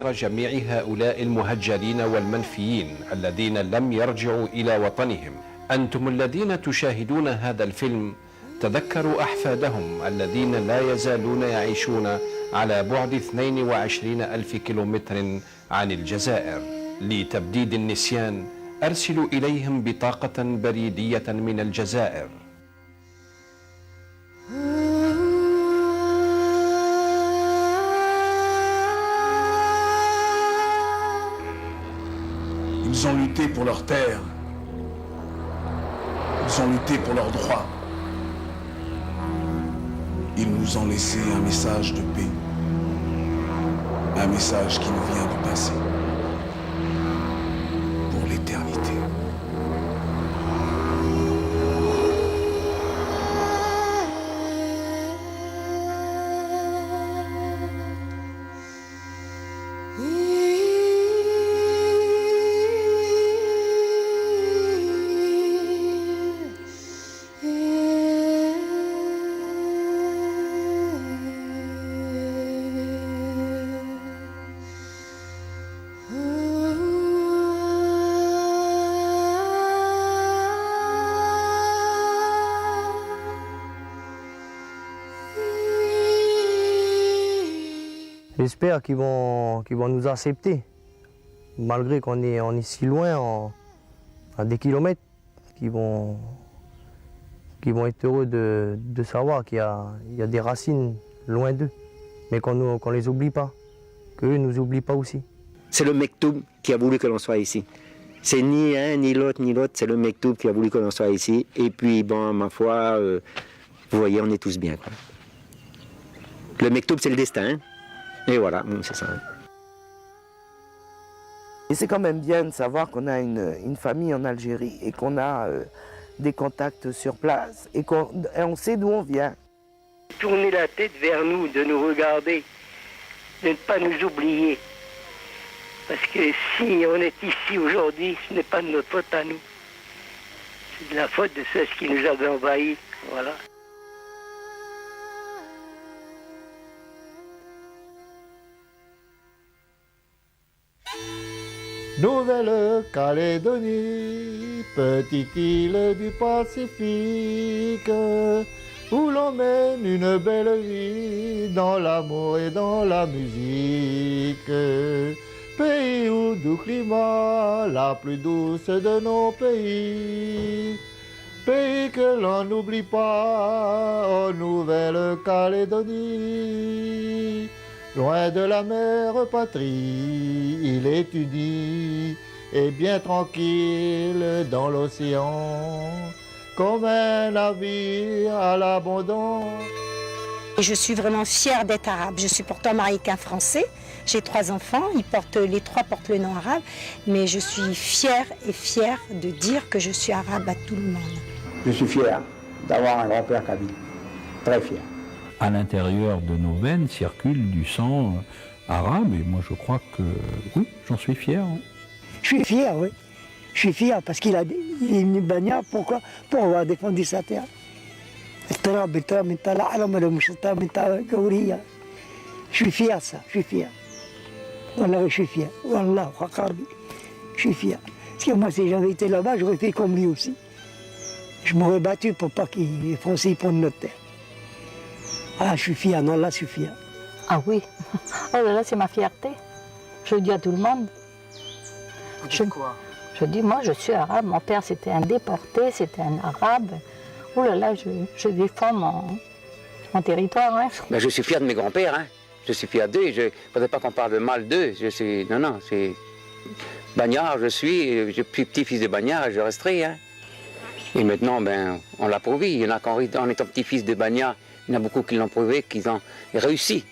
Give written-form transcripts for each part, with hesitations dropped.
جميع هؤلاء المهجرين والمنفيين الذين لم يرجعوا إلى وطنهم. أنتم الذين تشاهدون هذا الفيلم تذكروا أحفادهم الذين لا يزالون يعيشون على بعد 22 ألف كيلومتر عن الجزائر. لتبديد النسيان أرسلوا إليهم بطاقة بريدية من الجزائر. Ils ont lutté pour leur terre. Ils ont lutté pour leurs droits. Ils nous ont laissé un message de paix. Un message qui nous vient du passé. Pour l'éternité. J'espère qu'ils vont nous accepter, malgré qu'on est si loin, à des kilomètres, qu'ils vont être heureux de savoir qu'il y a des racines loin d'eux, mais qu'on ne les oublie pas, qu'eux ne nous oublient pas aussi. C'est le Mektoub qui a voulu que l'on soit ici. C'est ni un, ni l'autre, c'est le Mektoub qui a voulu que l'on soit ici. Et puis, bon, ma foi, vous voyez, on est tous bien, quoi. Le Mektoub, c'est le destin, hein. Et voilà, c'est ça. Et c'est quand même bien de savoir qu'on a une famille en Algérie et qu'on a des contacts sur place et on sait d'où on vient. Tourner la tête vers nous, de nous regarder, de ne pas nous oublier. Parce que si on est ici aujourd'hui, ce n'est pas de notre faute à nous. C'est de la faute de ceux qui nous avaient envahis. Voilà. Nouvelle-Calédonie, petite île du Pacifique, où l'on mène une belle vie dans l'amour et dans la musique. Pays où doux climat, la plus douce de nos pays. Pays que l'on n'oublie pas, en Nouvelle-Calédonie. Loin de la mère patrie, il étudie, et bien tranquille dans l'océan, comme un navire à l'abandon. Je suis vraiment fière d'être arabe. Je suis pourtant mariée qu'un Français. J'ai 3 enfants, les 3 portent le nom arabe, mais je suis fière de dire que je suis arabe à tout le monde. Je suis fier d'avoir un grand-père kabyle, très fier. À l'intérieur de nos veines circule du sang arabe et moi je crois que oui, j'en suis fier. Hein. Je suis fier, oui. Je suis fier parce qu'il est venu Bania, pourquoi? Pour avoir défendu sa terre. Je suis fier, ça, je suis fier. Wallah, je suis fier. Wallah, je suis fier. Parce que moi, si j'avais été là-bas, j'aurais fait comme lui aussi. Je m'aurais battu pour pas qu'ils les Français prennent notre terre. Ah, je suis fier, non, là, je suis fier. Ah oui, oh là là, c'est ma fierté. Je le dis à tout le monde. Vous dites quoi? Je dis, moi, je suis arabe. Mon père, c'était un déporté, c'était un arabe. Oh là là, je défends mon territoire. Hein. Ben, je suis fier de mes grands-pères, hein. Je suis fier d'eux. Il ne faudrait pas qu'on parle de mal d'eux. Non, c'est Bagnard, je suis petit-fils de Bagnard, je resterai. Hein. Et maintenant, ben, on l'a prouvé. Il y en a qu'en étant petit-fils de Bagnard, il y en a beaucoup qui l'ont prouvé, qu'ils ont réussi.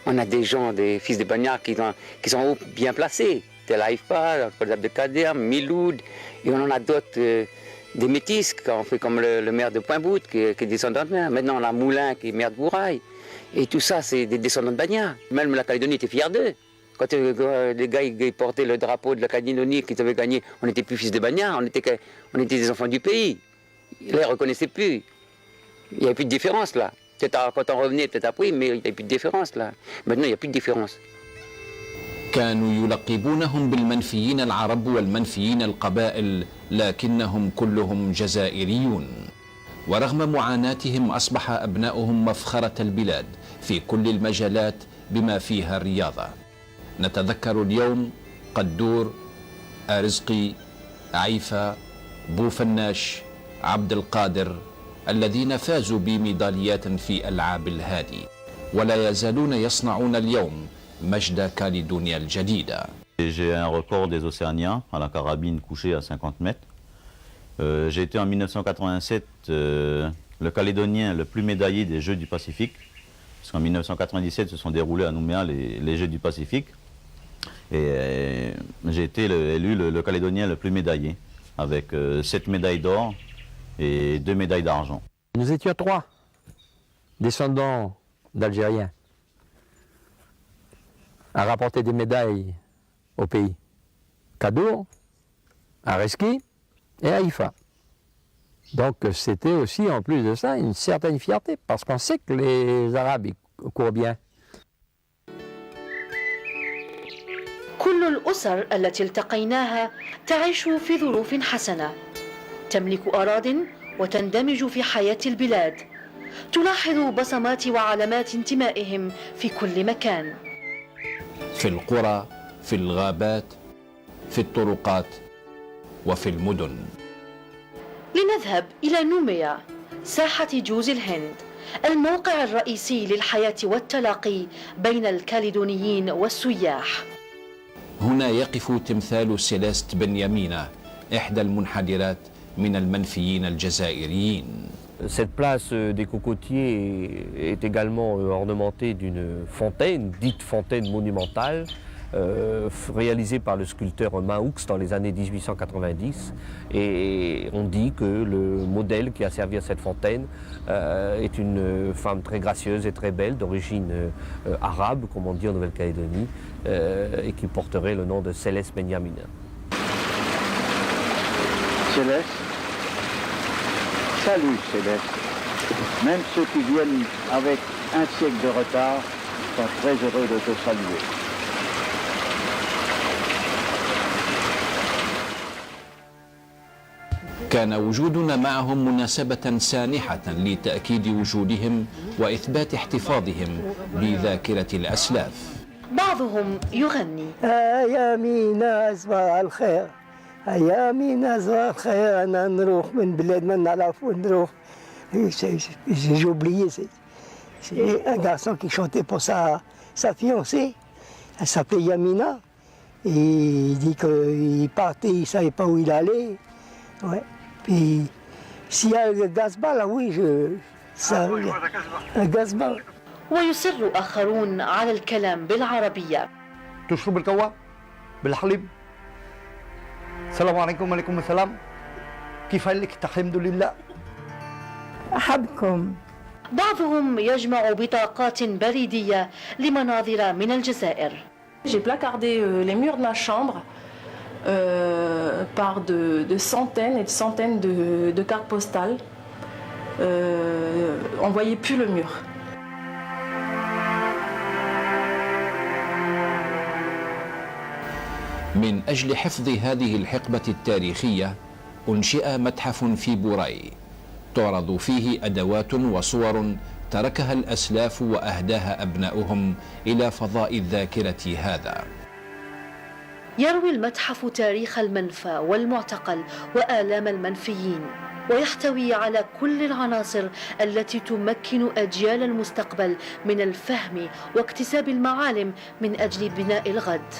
On a des gens, des fils de Bagnard qui sont bien placés. Tel Haïfa, Abdelkader, Miloud, et on en a d'autres, des métis, on fait comme le maire de Pointe-Bout, qui est descendant de mer. Maintenant, on a Moulin, qui est maire de Bourail. Et tout ça, c'est des descendants de Bagnard. Même la Calédonie était fière d'eux. Quand les gars ils portaient le drapeau de la Calédonie qu'ils avaient gagné, on n'était plus fils de Bagnard, on était des enfants du pays. Là, ils ne reconnaissaient plus. Il n'y avait plus de différence là. Peut-être quand on revenait, peut-être après, mais il n'y avait plus de différence là. Maintenant, il n'y a plus de différence. كانوا يلقبونهم بالمنفيين العرب والمنفيين القبائل، لكنهم كلهم جزائريون. ورغم معاناتهم أصبح أبناؤهم مفخرة البلاد في كل المجالات بما فيها الرياضة. نتذكر اليوم قدور، رزقي، عيفة، بوفناش، عبد القادر الذين فازوا بميداليات في ألعاب الهادي، ولا يزالون يصنعون اليوم مجد كاليدونيا الجديدة. J'ai un record des Océaniens à la carabine couchée à 50 mètres. J'ai été en 1987 le Calédonien le plus médaillé des Jeux du Pacifique, parce qu'en 1997 se sont déroulés à Nouméa les Jeux du Pacifique, et j'ai été élu le Calédonien le plus médaillé, avec 7 médailles d'or et 2 médailles d'argent. Nous étions 3 descendants d'Algériens à rapporter des médailles au pays. Kadour, Areski et Haïfa. Donc c'était aussi en plus de ça une certaine fierté, parce qu'on sait que les Arabes courent bien. كل الأسر التي التقيناها تعيش في ظروف حسنة، تملك أراضٍ وتندمج في حياة البلاد، تلاحظ بصمات وعلامات انتمائهم في كل مكان، في القرى، في الغابات، في الطرقات وفي المدن. لنذهب إلى نوميا، ساحة جوز الهند، الموقع الرئيسي للحياة والتلاقي بين الكاليدونيين والسياح. هنا يقف تمثال سيليست بنيامينا، إحدى المنحدرات من المنفيين الجزائريين. Cette place des cocotiers est également ornementée d'une fontaine, dite fontaine monumentale, réalisée par le sculpteur Mahoux dans les années 1890. Et on dit que le modèle qui a servi à cette fontaine est une femme très gracieuse et très belle, d'origine arabe, comme on dit en Nouvelle-Calédonie, et qui porterait le nom de Céleste Benyamina. Céleste. Salut Céleste. Même ceux qui viennent avec un siècle de retard sont très heureux de te saluer. كان وجودنا معهم مناسبة سانحة لتأكيد وجودهم وإثبات احتفاظهم بذاكرة الأسلاف. بعضهم يغني: يا مينا صباح الخير، يا مينا صباح الخير، أنا نروح من بلاد ما نعرف وين نروح. J'ai oublié, c'est un garçon qui chantait pour sa fiancée, elle s'appelait Yamina, et il dit qu'il partait, il ne savait pas où il allait. Ouais. Puis s'il y a le gazba là, oui, un gazba. ويصر آخرون على الكلام بالعربية. تشرب القهوة بالحليب. السلام عليكم. وعليكم السلام. كيف حالك؟ الحمد لله. أحبكم. بعضهم يجمع بطاقات بريدية لمناظر من الجزائر. J'ai placardé les murs de ma chambre par de centaines et de centaines de cartes postales. On ne voyait plus le mur. من أجل حفظ هذه الحقبة التاريخية أنشئ متحف في بوراي، تعرض فيه أدوات وصور تركها الأسلاف وأهداها أبناؤهم إلى فضاء الذاكرة هذا. يروي المتحف تاريخ المنفى والمعتقل وآلام المنفيين، ويحتوي على كل العناصر التي تمكن أجيال المستقبل من الفهم واكتساب المعالم من أجل بناء الغد.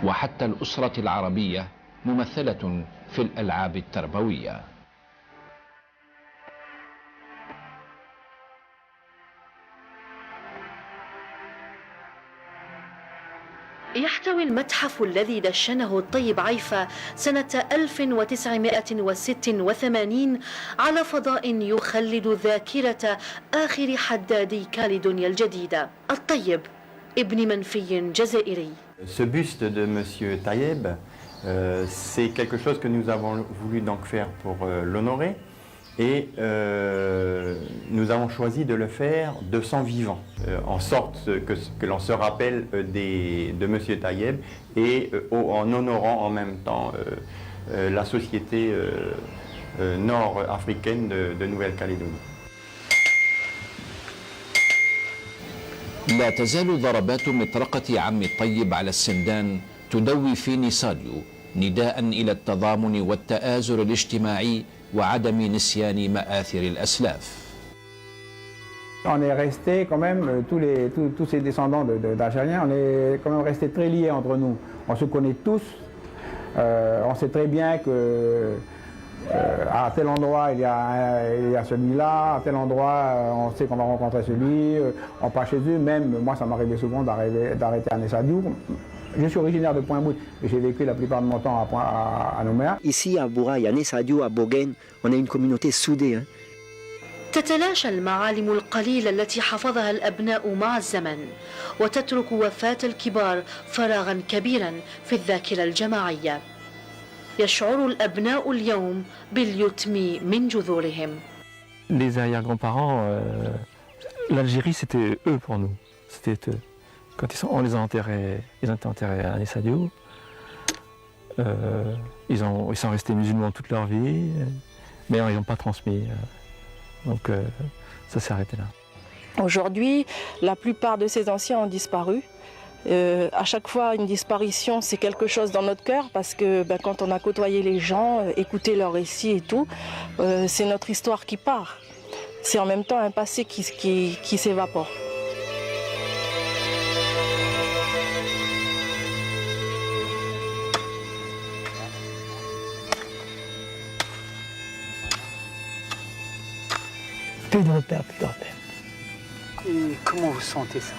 وحتى الأسرة العربية ممثلة في الألعاب التربوية. يحتوي المتحف الذي دشنه الطيب عيفة سنة 1986 على فضاء يخلد ذاكرة آخر حدادي كاليدونيا الجديدة، الطيب ابن منفي جزائري. Ce buste de M. Tayeb, c'est quelque chose que nous avons voulu donc faire pour l'honorer. Et nous avons choisi de le faire de son vivant, en sorte que l'on se rappelle de M. Tayeb et en honorant en même temps la société nord-africaine de Nouvelle-Calédonie. لا تزال ضربات مطرقة عم الطيب على السندان تدوي في نيساديو نداء إلى التضامن والتآزر الاجتماعي وعدم نسيان مآثر الأسلاف. On est restés quand même, tous ces descendants d'Algériens, on est quand même restés très liés entre nous. On se connaît tous, on sait très bien que à tel endroit il y a celui-là, à tel endroit on sait qu'on va rencontrer celui, on part chez eux. Même moi ça m'arrivait souvent d'arrêter à Nessadiou. Je suis originaire de Pointe-Bout, mais j'ai vécu la plupart de mon temps à Nouméa. Ici à Bouraï, à Nessadiou, à Bogen, on a une communauté soudée. Hein. تتلاشى المعالم القليلة التي حفظها الأبناء مع الزمن وتترك وفاة الكبار فراغا كبيرا في الذاكرة الجماعية. يشعر الأبناء اليوم باليتم من جذورهم. Les arrière-grands-parents, l'Algérie c'était eux pour nous. C'était eux. Quand on les a enterrés, ils ont été enterrés à Nessadiou. Ils sont restés musulmans toute leur vie, mais ils n'ont pas transmis. Donc ça s'est arrêté là. Aujourd'hui, la plupart de ces anciens ont disparu. À chaque fois, une disparition, c'est quelque chose dans notre cœur parce que quand on a côtoyé les gens, écouté leurs récits et tout, c'est notre histoire qui part. C'est en même temps un passé qui s'évapore. Plus de repères, plus de repères. Et comment vous sentez ça?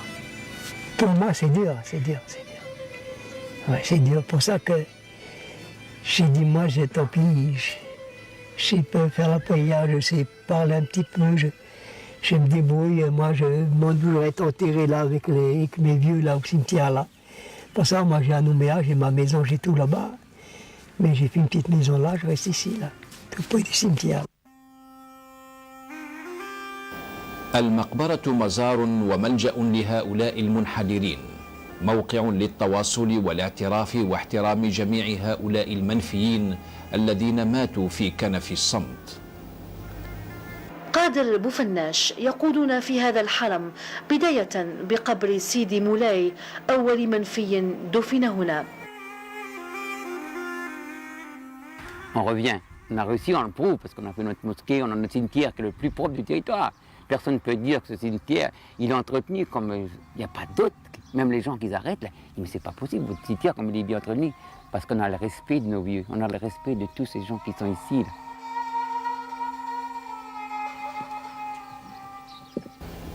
Pour moi, c'est dur, c'est dur, c'est dur. Ouais, c'est dur. Pour ça que j'ai dit, moi, tant pis, je sais pas faire la prière, je sais parler un petit peu, je me débrouille. Moi, je voudrais être enterré là avec mes vieux là au cimetière là. Pour ça, moi, j'ai à Nouméa, j'ai ma maison, j'ai tout là-bas. Mais j'ai fait une petite maison là, je reste ici, là, tout près du cimetière. المقبرة مزار وملجأ لهؤلاء المنحدرين، موقع للتواصل والاعتراف واحترام جميع هؤلاء المنفيين الذين ماتوا في كنف الصمت. قادر بوفناش يقودنا في هذا الحرم بداية بقبر سيدي مولاي أول منفي دفن هنا. On revient, on a réussi, on le prouve parce qu'on a fait notre mosquée, on a notre cimetière qui est le plus propre du territoire. Personne ne peut dire que ce cimetière, il est entretenu comme il n'y a pas d'autre. Même les gens qui arrêtent, là, ils disent mais c'est pas possible, votre cimetière comme il est bien entretenu. Parce qu'on a le respect de nos vieux, on a le respect de tous ces gens qui sont ici. Là.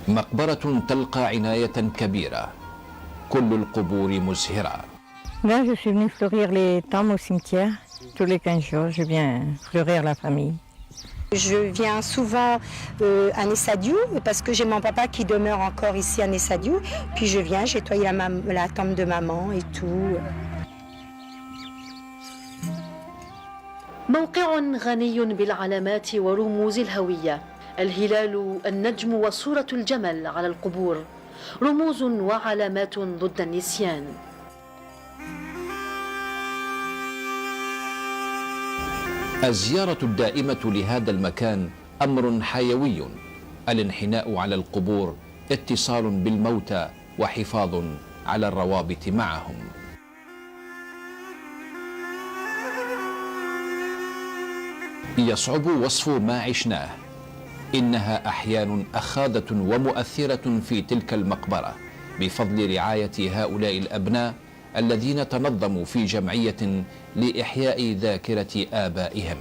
مقبرة تلقى عناية كبيرة، كل القبور مزهرة. Là, je suis venue fleurir les tombes au cimetière. Tous les 15 jours, je viens fleurir la famille. Je viens souvent à Nessadiou parce que j'ai mon papa qui demeure encore ici à Nessadiou. Puis je viens, j'ai nettoyé la tombe de maman et tout. موقع غني بالعلامات ورموز الهوية. الهلال، النجم وصورة الجمل على القبور. رموز وعلامات ضد النسيان. الزيارة الدائمة لهذا المكان أمر حيوي. الانحناء على القبور اتصال بالموتى وحفاظ على الروابط معهم. يصعب وصف ما عشناه. إنها أحيان أخاذة ومؤثرة في تلك المقبرة بفضل رعاية هؤلاء الأبناء الذين تنظموا في جمعية لإحياء ذاكرة آبائهم.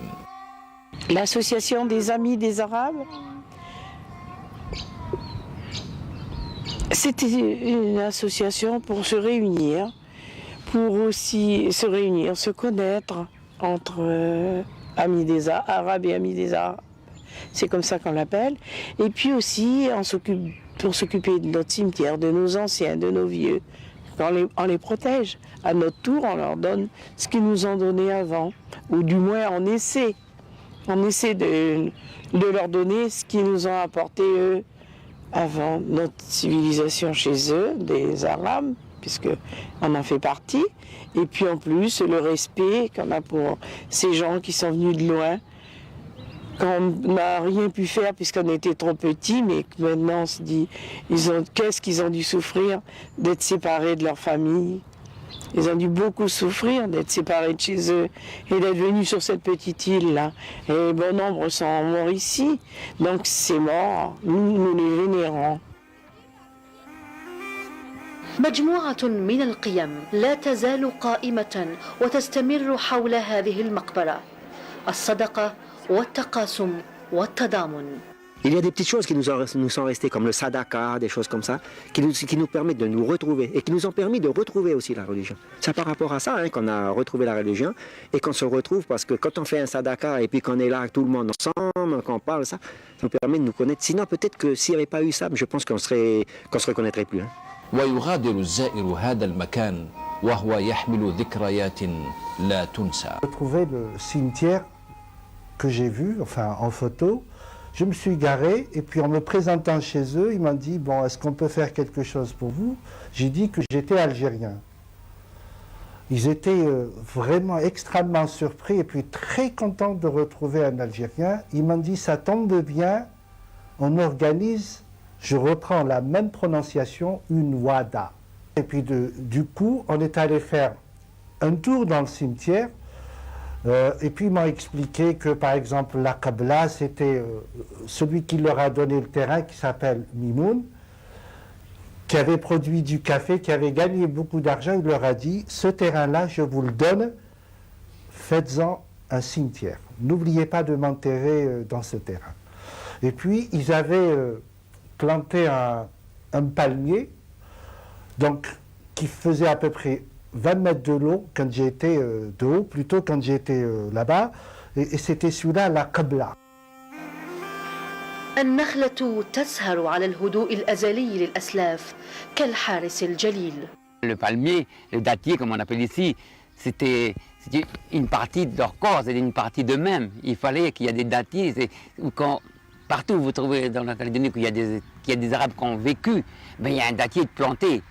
L'association des Amis des Arabes, c'était une association pour se réunir, pour aussi se réunir, se connaître entre Amis des Arabes et Amis des Arabes. C'est comme ça qu'on l'appelle. Et puis aussi pour s'occuper de notre cimetière, de nos anciens, de nos vieux. On les protège. À notre tour, on leur donne ce qu'ils nous ont donné avant. Ou du moins, on essaie On essaie de leur donner ce qu'ils nous ont apporté eux avant notre civilisation chez eux, des Arabes, puisqu'on en fait partie. Et puis en plus, le respect qu'on a pour ces gens qui sont venus de loin, qu'on n'a rien pu faire puisqu'on était trop petits, mais que maintenant on se dit, qu'est-ce qu'ils ont dû souffrir d'être séparés de leur famille. Ils ont dû beaucoup souffrir d'être séparés de chez eux et d'être venus sur cette petite île-là. Et bon nombre sont morts ici, donc c'est mort. Nous les vénérons. مجموعة من القيم لا تزال قائمة وتستمر حول هذه المقبرة: الصدقة والتقاسم والتضامن. Il y a des petites choses qui nous sont restées, comme le sadaka, des choses comme ça, qui nous permettent de nous retrouver et qui nous ont permis de retrouver aussi la religion. C'est par rapport à ça qu'on a retrouvé la religion et qu'on se retrouve, parce que quand on fait un sadaka et puis qu'on est là, tout le monde ensemble, qu'on parle, ça nous permet de nous connaître. Sinon, peut-être que s'il n'y avait pas eu ça, je pense qu'on se reconnaîtrait plus. ويغادر الزائر هذا المكان وهو يحمل ذكريات لا تنسى. J'ai trouvé le cimetière que j'ai vu, enfin en photo. Je me suis garé et puis en me présentant chez eux, ils m'ont dit, bon, est-ce qu'on peut faire quelque chose pour vous? J'ai dit que j'étais algérien. Ils étaient vraiment extrêmement surpris et puis très contents de retrouver un Algérien. Ils m'ont dit, ça tombe bien, on organise, je reprends la même prononciation, une wada. Et puis du coup, on est allé faire un tour dans le cimetière. Et puis ils m'ont expliqué que par exemple la Qabla, c'était celui qui leur a donné le terrain qui s'appelle Mimoun, qui avait produit du café, qui avait gagné beaucoup d'argent. Il leur a dit, ce terrain-là, je vous le donne, faites-en un cimetière. N'oubliez pas de m'enterrer dans ce terrain. Et puis ils avaient planté un palmier, donc qui faisait à peu près 20 mètres de haut quand j'ai été de haut, plutôt quand j'étais là-bas, et c'était celui-là la Qabla. النخلة تسهر على الهدوء الأزلي للأسلاف كالحارس الجليل. Le palmier, le dattier comme on appelle ici, c'était une partie de leur corps, c'était une partie d'eux-mêmes. Il fallait qu'il y ait des dattiers. Partout où vous trouvez dans la Calédonie qu'il y a des Arabes qui ont vécu, ben, il y a un dattier de planté.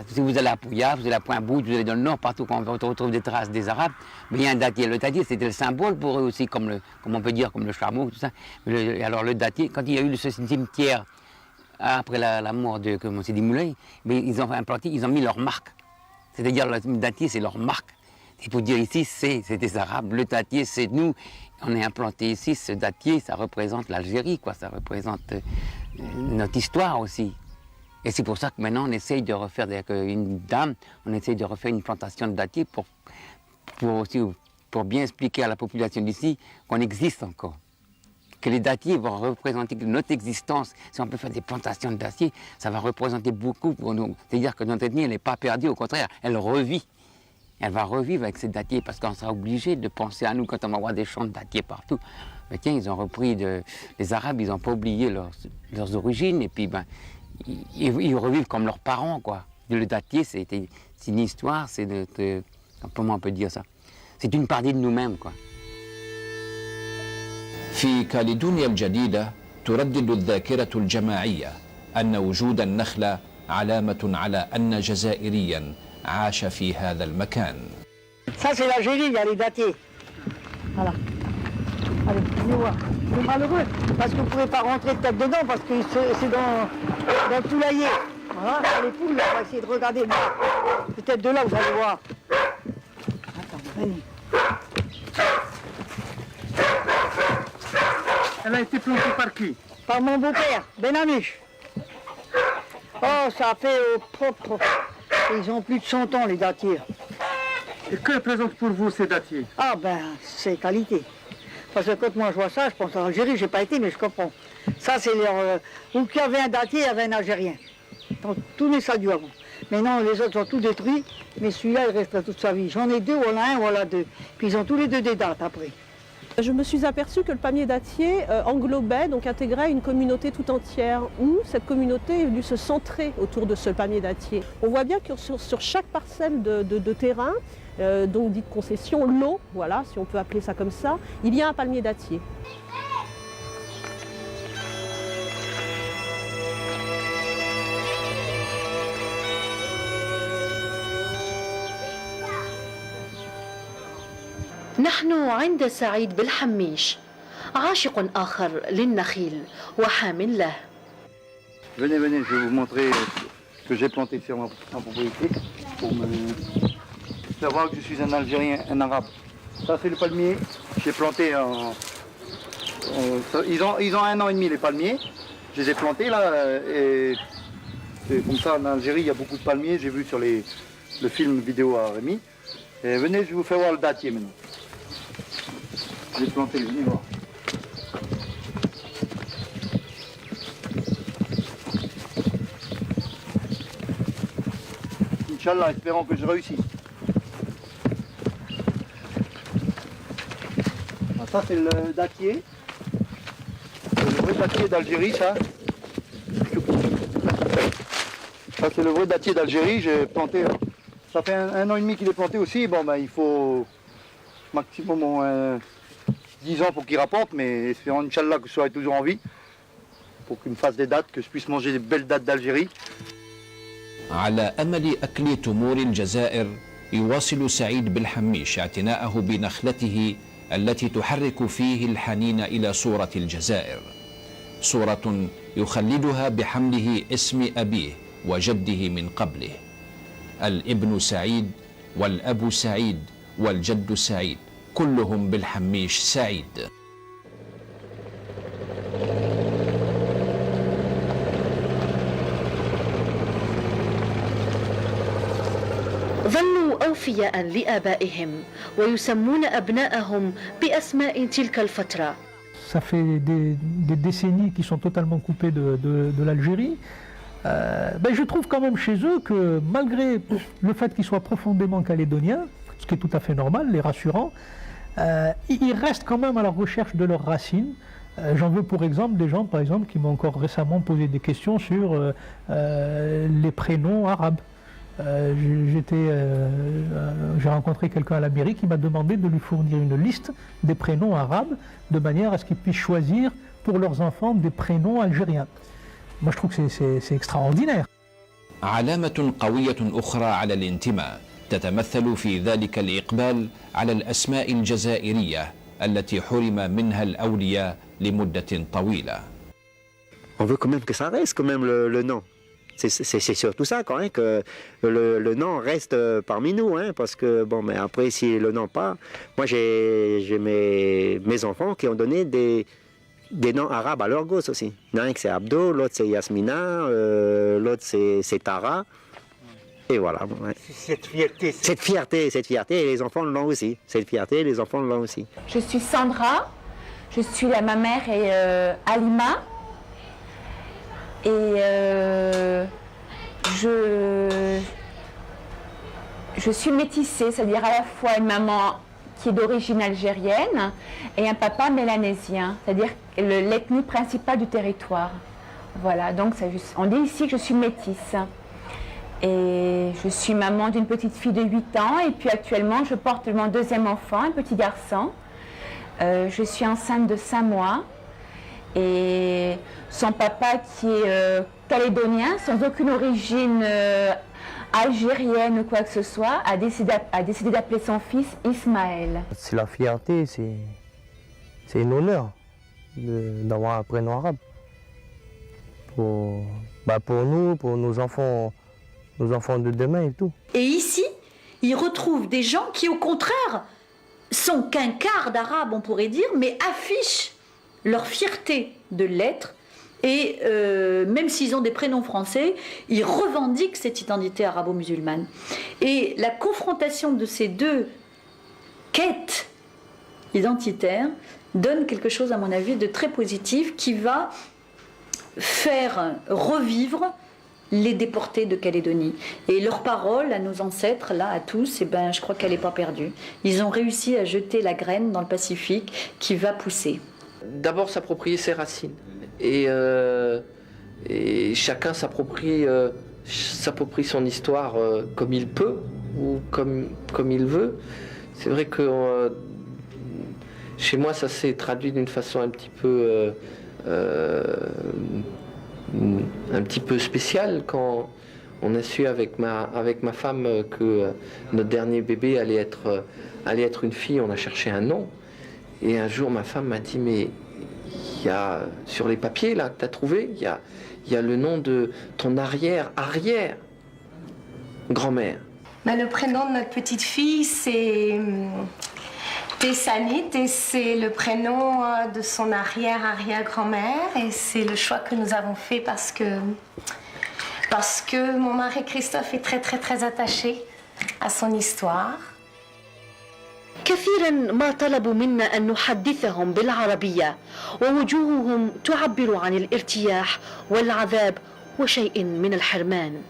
Si vous allez à Pouya, vous allez à Pointe-Boute, vous allez dans le nord, partout quand on retrouve des traces des Arabes, mais il y a un dattier. Le dattier, c'était le symbole pour eux aussi, comme on peut dire, comme le chameau, tout ça. Alors le dattier, quand il y a eu ce cimetière, après la mort de Sidi Moulay, mais ils ont implanté, ils ont mis leur marque. C'est-à-dire le dattier, c'est leur marque. Il faut dire ici, c'est des Arabes, le dattier, c'est nous. On est implanté ici, ce dattier, ça représente l'Algérie, quoi, ça représente notre histoire aussi. Et c'est pour ça que maintenant on essaye de refaire, une dame, on essaye de refaire une plantation de dattier pour bien expliquer à la population d'ici qu'on existe encore. Que les dattiers vont représenter notre existence. Si on peut faire des plantations de dattier, ça va représenter beaucoup pour nous. C'est-à-dire que notre ethnie, elle n'est pas perdue, au contraire, elle revit. Elle va revivre avec ces dattiers parce qu'on sera obligé de penser à nous quand on va voir des champs de dattiers partout. Mais tiens, ils ont repris les Arabes, ils n'ont pas oublié leurs origines et puis ils revivent comme leurs parents, quoi. Le dattier, c'est une histoire, comment on peut dire ça? C'est une partie de nous-mêmes, quoi. في كاليدونيا الجديدة تردد الذاكرة الجماعية أن وجود النخلة علامة على أن جزائريا عاش في هذا المكان. Ça c'est l'Algérie, il y a les dattiers. Voilà. Allez, venez voir. C'est malheureux parce que vous ne pouvez pas rentrer de tête dedans parce que c'est dans le poulailler. Voilà, les poules, là, on va essayer de regarder. Peut-être de là vous allez voir. Attends, venez. Elle a été plantée par qui? Par mon beau-père, Ben Amish. Oh, ça a fait propre. Ils ont plus de 100 ans, les dattiers. Et que représentent pour vous ces dattiers? Ah ben, c'est qualité. Parce que quand moi je vois ça, je pense à l'Algérie, j'ai pas été, mais je comprends. Ça, c'est leur... Où qu'il y avait un dattier, il y avait un Algérien. Donc, tous les sadus avant. Mais non, les autres sont tous détruits, mais celui-là, il restera toute sa vie. J'en ai deux, voilà un, voilà deux. Puis ils ont tous les deux des dates après. Je me suis aperçue que le palmier dattier englobait, donc intégrait une communauté tout entière, où cette communauté est venue se centrer autour de ce palmier dattier. On voit bien que sur chaque parcelle de terrain, donc dite concession, lot, voilà, si on peut appeler ça comme ça, il y a un palmier dattier. نحن عند سعيد بالحميش عاشق آخر للنخيل وحامل له. Venez, venez, je vais vous montrer ce que j'ai planté sur ma propriété pour me faire voir que je suis un Algérien, un Arabe. Ça c'est le palmier, j'ai planté ils ont 1 an et demi les palmiers. Je les ai plantés là et comme ça en Algérie il y a beaucoup de palmiers, j'ai vu sur le film vidéo à Rémi. Et venez, je vais vous faire voir le dattier maintenant. Je l'ai planté, venez voir. Inch'Allah, espérons que je réussisse. Ça c'est le dattier. C'est le vrai dattier d'Algérie, ça. Ça c'est le vrai dattier d'Algérie, j'ai planté. Ça fait 1 an et demi qu'il est planté aussi. Bon ben il faut maximum 10 ans pour qu'il rapporte, mais espérons Inch'Allah que je sois toujours en vie pour qu'il me fasse des dattes, que je puisse manger des belles dattes d'Algérie. على أمل أكل تمور الجزائر يواصل سعيد بالحميش اعتناءه بنخلته التي تحرك فيه الحنين إلى صورة الجزائر، صورة يخلدها بحمله اسم أبيه وجده من قبله. الابن سعيد والأب سعيد والجد سعيد، كلهم بالحميش سعيد. ظلوا أوفياء لآبائهم ويسمون أبناءهم بأسماء تلك الفترة. Ça fait des décennies qu'ils sont totalement coupés de l'Algérie. Je trouve quand même chez eux que malgré le fait qu'ils soient profondément calédoniens, ce qui est tout à fait normal, les rassurant, ils restent quand même à la recherche de leurs racines. J'en veux pour exemple des gens par exemple qui m'ont encore récemment posé des questions sur les prénoms arabes. J'ai rencontré quelqu'un à la mairie qui m'a demandé de lui fournir une liste des prénoms arabes de manière à ce qu'ils puissent choisir pour leurs enfants des prénoms algériens. Moi je trouve que c'est extraordinaire. علامة قوية أخرى على الانتماء تتمثل في ذلك الإقبال على الأسماء الجزائرية التي حرم منها الأولياء لمدة طويلة. On veut quand même que ça reste quand même le nom. C'est surtout ça quand même, que le nom reste parmi nous, hein, parce que bon, mais après si le nom pas, moi j'ai mes enfants qui ont donné des noms arabes à leurs gosses aussi. Il y en a un qui c'est Abdo, l'autre c'est Yasmina, l'autre c'est Tara, et voilà. Ouais. Cette fierté, et les enfants l'ont aussi. Cette fierté, les enfants l'ont aussi. Je suis Sandra, ma mère est Alima. Et je suis métissée, c'est-à-dire à la fois une maman qui est d'origine algérienne et un papa mélanésien, c'est-à-dire l'ethnie principale du territoire. Voilà, donc on dit ici que je suis métisse. Et je suis maman d'une petite fille de 8 ans et puis actuellement je porte mon 2e enfant, un petit garçon. Je suis enceinte de 5 mois. Et son papa qui est calédonien, sans aucune origine algérienne ou quoi que ce soit, a décidé d'appeler son fils Ismaël. C'est la fierté, c'est un honneur d'avoir un prénom arabe. Pour nous, pour nos enfants de demain et tout. Et ici, ils retrouvent des gens qui, au contraire, sont qu'un quart d'arabe, on pourrait dire, mais affichent leur fierté de l'être, et même s'ils ont des prénoms français, ils revendiquent cette identité arabo-musulmane. Et la confrontation de ces deux quêtes identitaires donne quelque chose, à mon avis, de très positif qui va faire revivre les déportés de Calédonie. Et leur parole à nos ancêtres, là, à tous, eh ben, je crois qu'elle n'est pas perdue. Ils ont réussi à jeter la graine dans le Pacifique qui va pousser. D'abord s'approprier ses racines. Et chacun s'approprie son histoire comme il peut ou comme il veut. C'est vrai que chez moi, ça s'est traduit d'une façon un petit peu spéciale quand on a su avec ma femme que notre dernier bébé allait être une fille. On a cherché un nom. Et un jour, ma femme m'a dit, mais il y a, sur les papiers là, que tu as trouvé, il y a le nom de ton arrière-grand-mère. Le prénom de notre petite fille, c'est Tessanit, et c'est le prénom de son arrière-arrière-grand-mère. Et c'est le choix que nous avons fait parce que mon mari Christophe est très très très attaché à son histoire. كثيرا ما طلبوا منا أن نحدثهم بالعربية ووجوههم تعبر عن الارتياح والعذاب وشيء من الحرمان.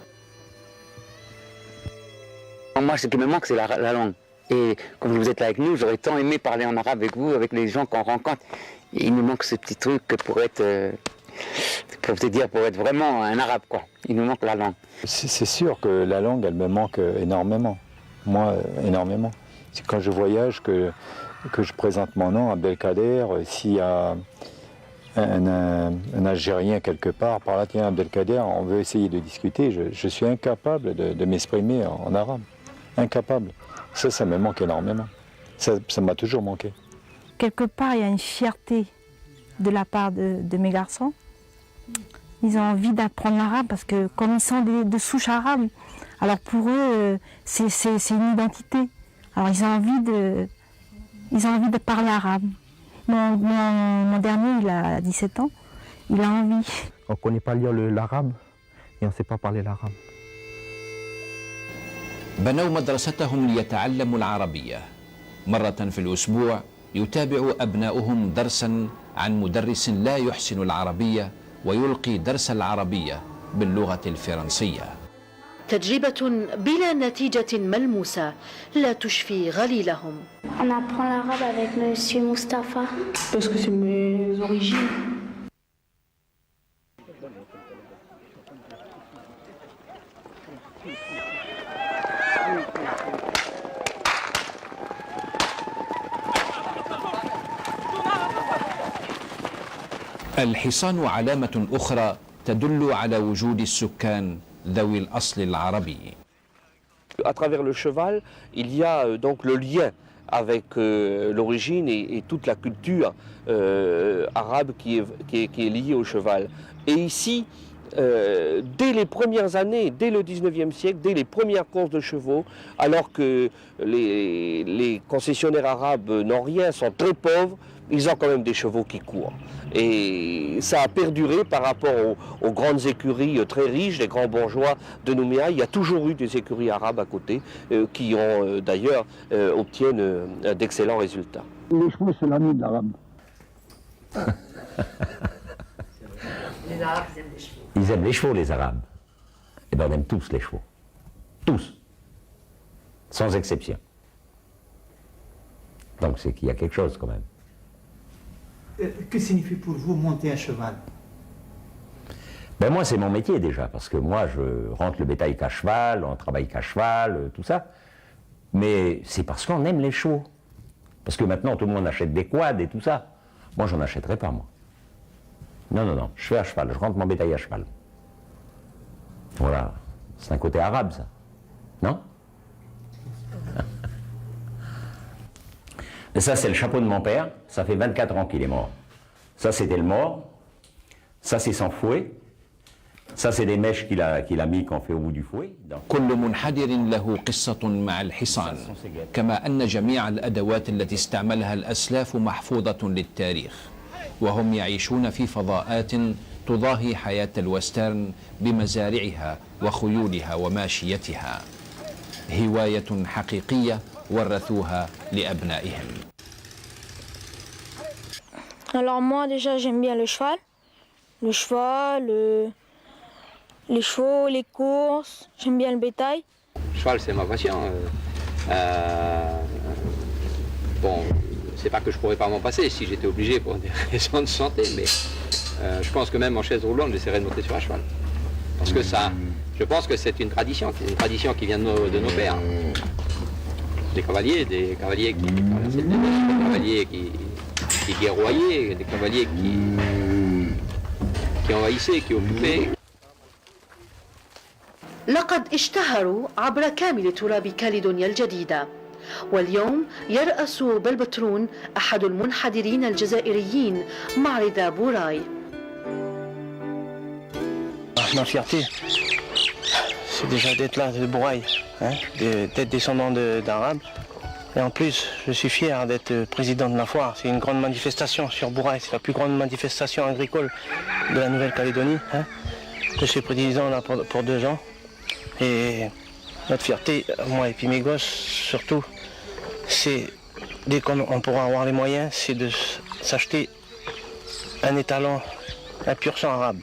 Moi, ce qui me manque, c'est la langue. Et comme vous êtes là avec nous, j'aurais tant aimé parler en arabe avec vous, avec les gens qu'on rencontre. Et il nous manque ce petit truc pour être vraiment un arabe, quoi. Il nous manque la langue. C'est sûr que la langue, elle me manque énormément. Moi, énormément. C'est quand je voyage que je présente mon nom, Abdelkader. S'il y a un Algérien quelque part, par là, tiens, Abdelkader, on veut essayer de discuter, je suis incapable de m'exprimer en arabe. Incapable. Ça me manque énormément. Ça m'a toujours manqué. Quelque part, il y a une fierté de la part de mes garçons. Ils ont envie d'apprendre l'arabe parce que comme ils sont de souche arabe, alors pour eux, c'est une identité. Alors ils ont envie de parler arabe. Mon dernier, il a 17 ans, il a envie. On ne connaît pas lire l'arabe et on ne sait pas parler l'arabe. بنوا مدرستهم ليتعلموا العربية. مرة في الأسبوع يتابع أبناؤهم درسا عن مدرس لا يحسن العربية ويلقي درس العربية باللغة الفرنسية. تجربة بلا نتيجة ملموسة لا تشفي غليلهم. On apprend l'arabe avec Monsieur Mustapha. Parce que c'est mes origines. الحصان علامة أخرى تدل على وجود السكان ذوي الأصل العربي. À travers le cheval, il y a donc le lien avec l'origine et toute la culture arabe qui est liée au cheval. Et ici, dès les premières années, dès le 19e siècle, dès les premières courses de chevaux, alors que les concessionnaires arabes n'ont rien, sont très pauvres, ils ont quand même des chevaux qui courent. Et ça a perduré par rapport aux grandes écuries très riches, les grands bourgeois de Nouméa. Il y a toujours eu des écuries arabes à côté qui ont d'ailleurs obtiennent d'excellents résultats. Les chevaux, c'est l'ami de l'arabe. Les Arabes, ils aiment les chevaux. Ils aiment les chevaux, les Arabes. Eh bien, on aime tous les chevaux. Tous. Sans exception. Donc, c'est qu'il y a quelque chose quand même. Que signifie pour vous monter à cheval? Ben moi, c'est mon métier déjà, parce que moi, je rentre le bétail qu'à cheval, on travaille qu'à cheval, tout ça. Mais c'est parce qu'on aime les chevaux. Parce que maintenant, tout le monde achète des quads et tout ça. Moi, j'en achèterai pas, moi. Non, non, non, je fais à cheval, je rentre mon bétail à cheval. Voilà, c'est un côté arabe, ça. Non? Et ça, c'est le chapeau de mon père. Ça fait 24 ans qu'il est mort. Ça, c'était le mort. Ça, c'est son fouet. Ça, c'est des mèches qu'il a mis qu'on fait au bout du fouet. كل منحدر له قصة مع الحصان كما أن جميع الأدوات التي استعملها الأسلاف محفوظة للتاريخ وهم يعيشون في فضاءات تضاهي حياة الوسترن بمزارعها وخيولها وماشيتها هواية حقيقية ورثوها لأبنائهم. Alors moi déjà j'aime bien le cheval, Les chevaux, les courses, j'aime bien le bétail. Le cheval, c'est ma passion. Bon, c'est pas que je pourrais pas m'en passer si j'étais obligé pour des raisons de santé, mais je pense que même en chaise roulante, j'essaierais de monter sur un cheval. Parce que ça, je pense que c'est une tradition qui vient de nos pères. Des cavaliers qui traversaient le désert, des cavaliers qui guerroyaient, des cavaliers qui envahissaient, qui occupaient. لقد اشتهروا عبر كامل تراب كاليدونيا الجديدة، واليوم يرأس بلبترون أحد المنحدرين الجزائريين معرض بوراي. Ma fierté, c'est déjà d'être là de Bourail, hein, d'être descendant d'Arabes. Et en plus, je suis fier d'être président de la foire. C'est une grande manifestation sur Bourail, c'est la plus grande manifestation agricole de la Nouvelle-Calédonie. Hein. Je suis président là pour 2 ans. Et notre fierté, moi et puis mes gosses surtout, c'est dès qu'on pourra avoir les moyens, c'est de s'acheter un étalon, un pur sang arabe.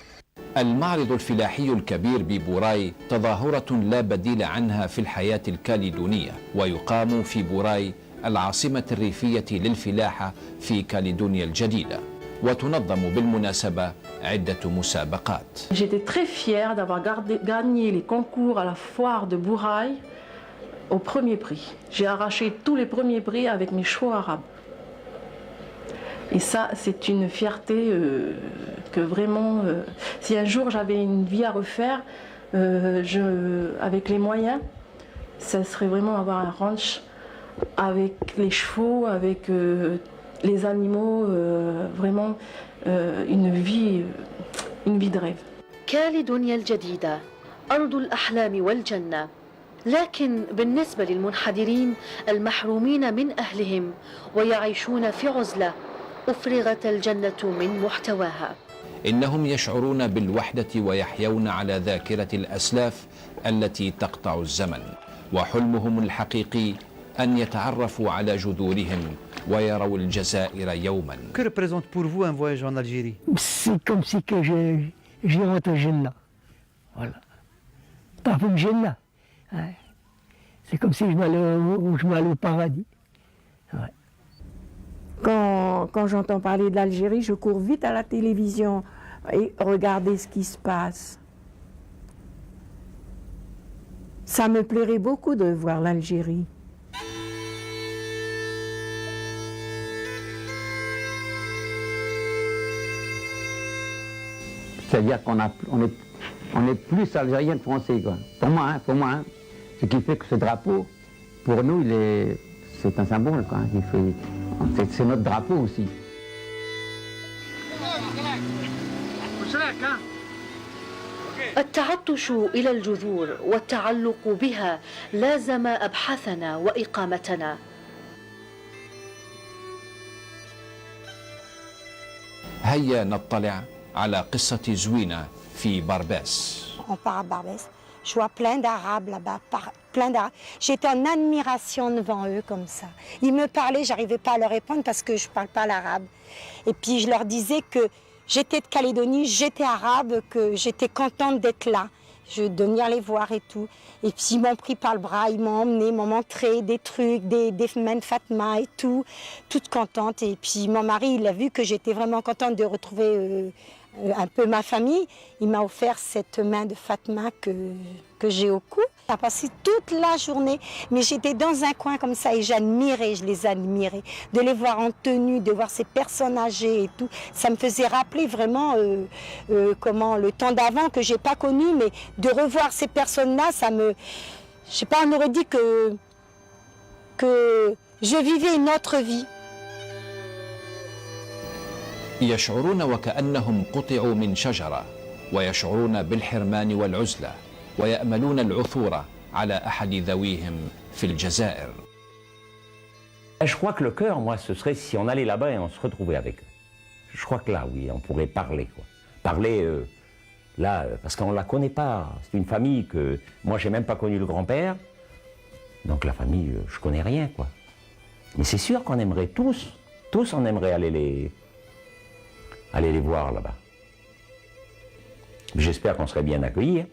المعرض الفلاحي الكبير ببوراي تظاهرة لا بديل عنها في الحياة الكاليدونية، ويقام في بوراي العاصمة الريفية للفلاحة في كاليدونيا الجديدة، وتنظم بالمناسبة عدة مسابقات. J'étais très fière d'avoir gagné les concours à la foire de Bourail au premier prix. J'ai arraché tous les premiers prix avec mes chevaux arabes. Et ça, c'est une fierté que vraiment, si un jour j'avais une vie à refaire, avec les moyens, ça serait vraiment avoir un ranch avec les chevaux, avec les animaux, vraiment une vie de rêve. كاليدونيا الجديدة أرض الأحلام والجنة، لكن بالنسبة للمنحدرين المحرومين من أهلهم ويعيشون في عزلة أفرغت الجنة من محتواها. إنهم يشعرون بالوحدة ويحيون على ذاكرة الأسلاف التي تقطع الزمن، وحلمهم الحقيقي أن يتعرفوا على جذورهم ويروا الجزائر يوما. Que représente pour vous un voyage en Algérie? C'est comme si que je rentre au Jannah. Voilà. Pas pour le Jannah. Ouais. C'est comme si je m'allais au paradis. Ouais. Quand j'entends parler de l'Algérie, je cours vite à la télévision et regarder ce qui se passe. Ça me plairait beaucoup de voir l'Algérie. C'est-à-dire qu'on est plus algérien que français, quoi. Pour moi, hein. Ce qui fait que ce drapeau, pour nous, c'est un symbole, quoi. C'est notre drapeau aussi. التعطش إلى الجذور والتعلق بها لازم أبحاثنا وإقامتنا. هيا نطلع على قصة زوينة في بارباس. On part à Barbès. Je vois plein d'Arabes là-bas, plein d'Arabes. J'étais en admiration devant eux comme ça. Ils me parlaient, j'arrivais pas à leur répondre parce que je parle pas l'arabe. Et puis je leur disais que j'étais de Calédonie, j'étais arabe, que j'étais contente d'être là, de venir les voir et tout. Et puis ils m'ont pris par le bras, ils m'ont emmené, m'ont montré des trucs, des mains de Fatma et tout, toute contente. Et puis mon mari, il a vu que j'étais vraiment contente de retrouver un peu ma famille. Il m'a offert cette main de Fatma que j'ai au cou. J'ai passé toute la journée, mais j'étais dans un coin comme ça et je les admirais. De les voir en tenue, de voir ces personnes âgées et tout, ça me faisait rappeler vraiment comment le temps d'avant que j'ai pas connu, mais de revoir ces personnes-là, ça me... Je sais pas, on aurait dit que je vivais une autre vie. يشعرون وكأنهم قطعوا من شجرة، ويشعرون بالحرمان والعزلة، ويأملون العثور على أحد ذويهم في الجزائر. Je crois que le cœur, moi, ce serait si on allait là-bas et on se retrouvait avec eux. Je crois que là, oui, on pourrait parler, quoi. Parler, là, parce qu'on ne la connaît pas. C'est une famille que... Moi, j'ai même pas connu le grand-père. Donc la famille, je connais rien, quoi. Mais c'est sûr qu'on aimerait tous, on aimerait aller les voir là-bas. J'espère qu'on serait bien accueillis. Hein.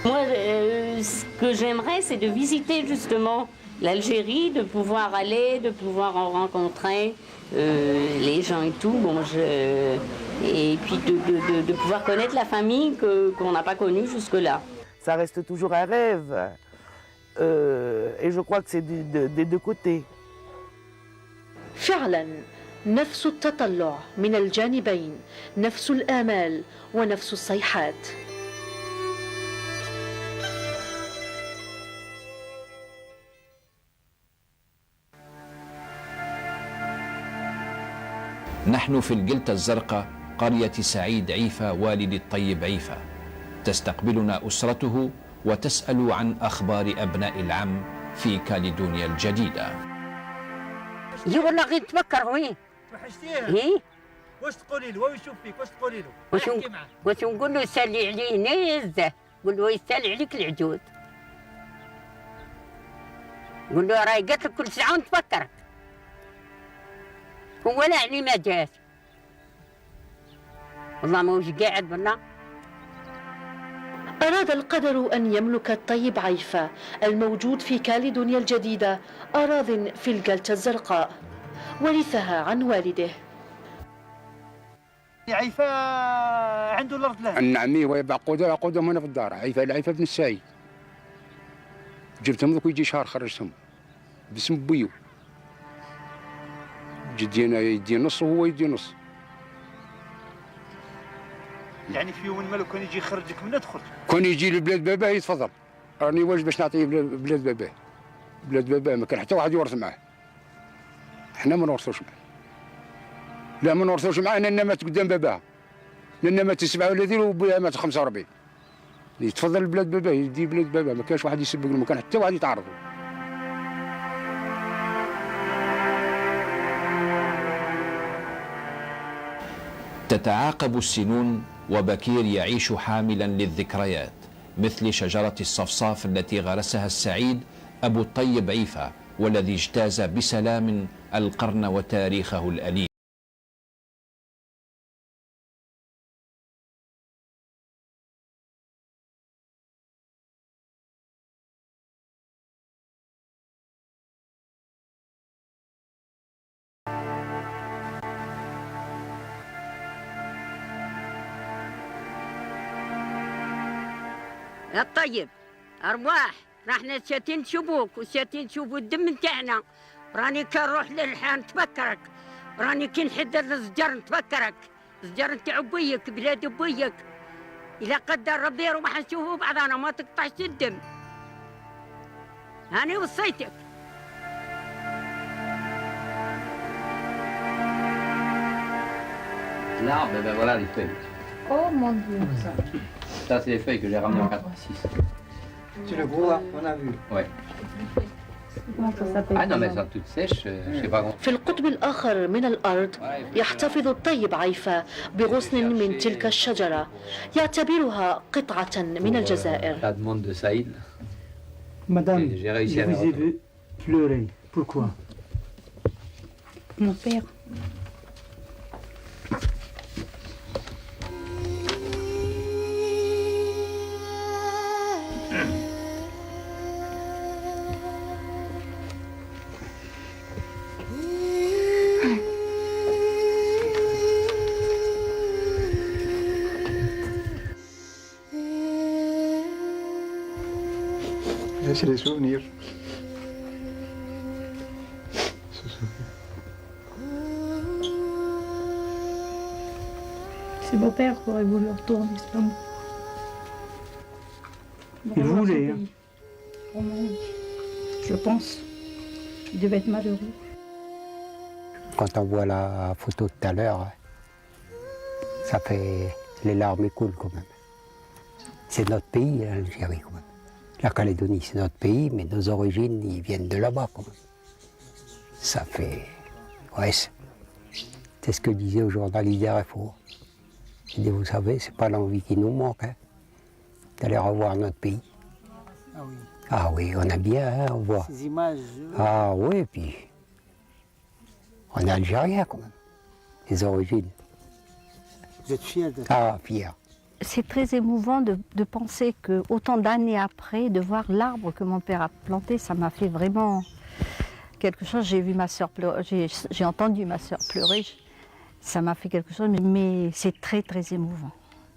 Moi, ce que j'aimerais, c'est de visiter justement l'Algérie, de pouvoir aller, de pouvoir en rencontrer les gens et tout. Bon, et puis de pouvoir connaître la famille qu'on n'a pas connue jusque-là. Ça reste toujours un rêve. Et je crois que c'est des deux côtés. فعلا نفس التطلع من الجانبين، نفس الآمال ونفس الصيحات. نحن في الجلتة الزرقاء قرية سعيد عيفة والد الطيب عيفة. تستقبلنا أسرته وتسأل عن أخبار أبناء العم في كاليدونيا الجديدة. يي والله غير تفكر وين وحشتيه؟ ايه واش تقولي له؟ وين يشوف فيك؟ واش تقولي له؟ واش نقول له يسالي عليه نزه، نقول له يسالي عليك العجوز، نقول له راهي قالت لك كل ساعه ونتفكرك، هو لا علي ما جاش والله ما وش قاعد والله. أراد القدر أن يملك الطيب عيفة الموجود في كاليدونيا الجديدة أراضٍ في الجلتة الزرقاء، ورثها عن والده. عيفة عنده الأرض له؟ عمي وهي بعقودهم هنا في الدار. عيفة بن السعيد. جبتهم ذوك يجي شهر خرجتهم باسم بويو. جدينا يدي نص وهو يدي نص. يعني في يوم الملك كان يجي يخرجك منه تخرج؟ كان يجي لبلاد باباه يتفضل. راني واجد باش نعطيه بلاد باباه. بلاد باباه ما كان حتى واحد يورث معاه. احنا ما نورثوش معاه. لا ما نورثوش معاه، لأن مات قدام باباه. لأن مات 37 وبويا مات 45. يتفضل بلاد باباه، يدي بلاد باباه، ما كانش واحد يسبق له، ما كان حتى واحد يتعرض. تتعاقب السنون وبكير يعيش حاملا للذكريات، مثل شجرة الصفصاف التي غرسها السعيد أبو الطيب عيفة، والذي اجتاز بسلام القرن وتاريخه الأليم. يا الطيب أرواح، راحنا شاتين نشوفوك وشاتين نشوفوا الدم نتاعنا، راني كنروح للحان نتفكرك، راني كي نحضر الزجر نتفكرك، الزجر نتاع بويك بلاد بويك، إلا قدر ربي روح نشوفوا بعضنا ما تقطعش الدم. هاني وصيتك. L'arbre, ben voilà les feuilles. Oh mon Dieu. Ça, c'est les feuilles que j'ai ramenées en 86. C'est le gros là, on a vu. Ouais. Ah non, mais elles sont toutes sèches, je sais pas comment. في القطب الآخر من الأرض يحتفظ الطيب عيفة بغصن من تلك الشجرة، يعتبرها قطعة من الجزائر. La demande de Saïd. Madame, j'ai réussi je à vous ai vu pleurer. Pourquoi? Mon père. C'est des souvenirs. C'est mon père qui aurait voulu retourner, c'est pas moi. Il voulait. Hein. Je pense. Il devait être malheureux. Quand on voit la photo de tout à l'heure, ça fait... les larmes coulent quand même. C'est notre pays, l'Algérie quand même. La Calédonie, c'est notre pays, mais nos origines, ils viennent de là-bas quand même. Ça fait... Ouais, c'est ce que disait au journaliste d'RFO. Il dit, vous savez, c'est pas l'envie qui nous manque, hein, d'aller revoir notre pays. Ah oui. Ah oui, on a bien, hein, on voit. Ces images. Ah oui, puis... On est Algériens quand même. les origines. Vous êtes fier de... Ah, fier. C'est très émouvant de penser que autant d'années après, de voir l'arbre que mon père a planté, ça m'a fait vraiment quelque chose. J'ai vu ma sœur pleurer, j'ai entendu ma sœur pleurer, ça m'a fait quelque chose, mais c'est très très émouvant.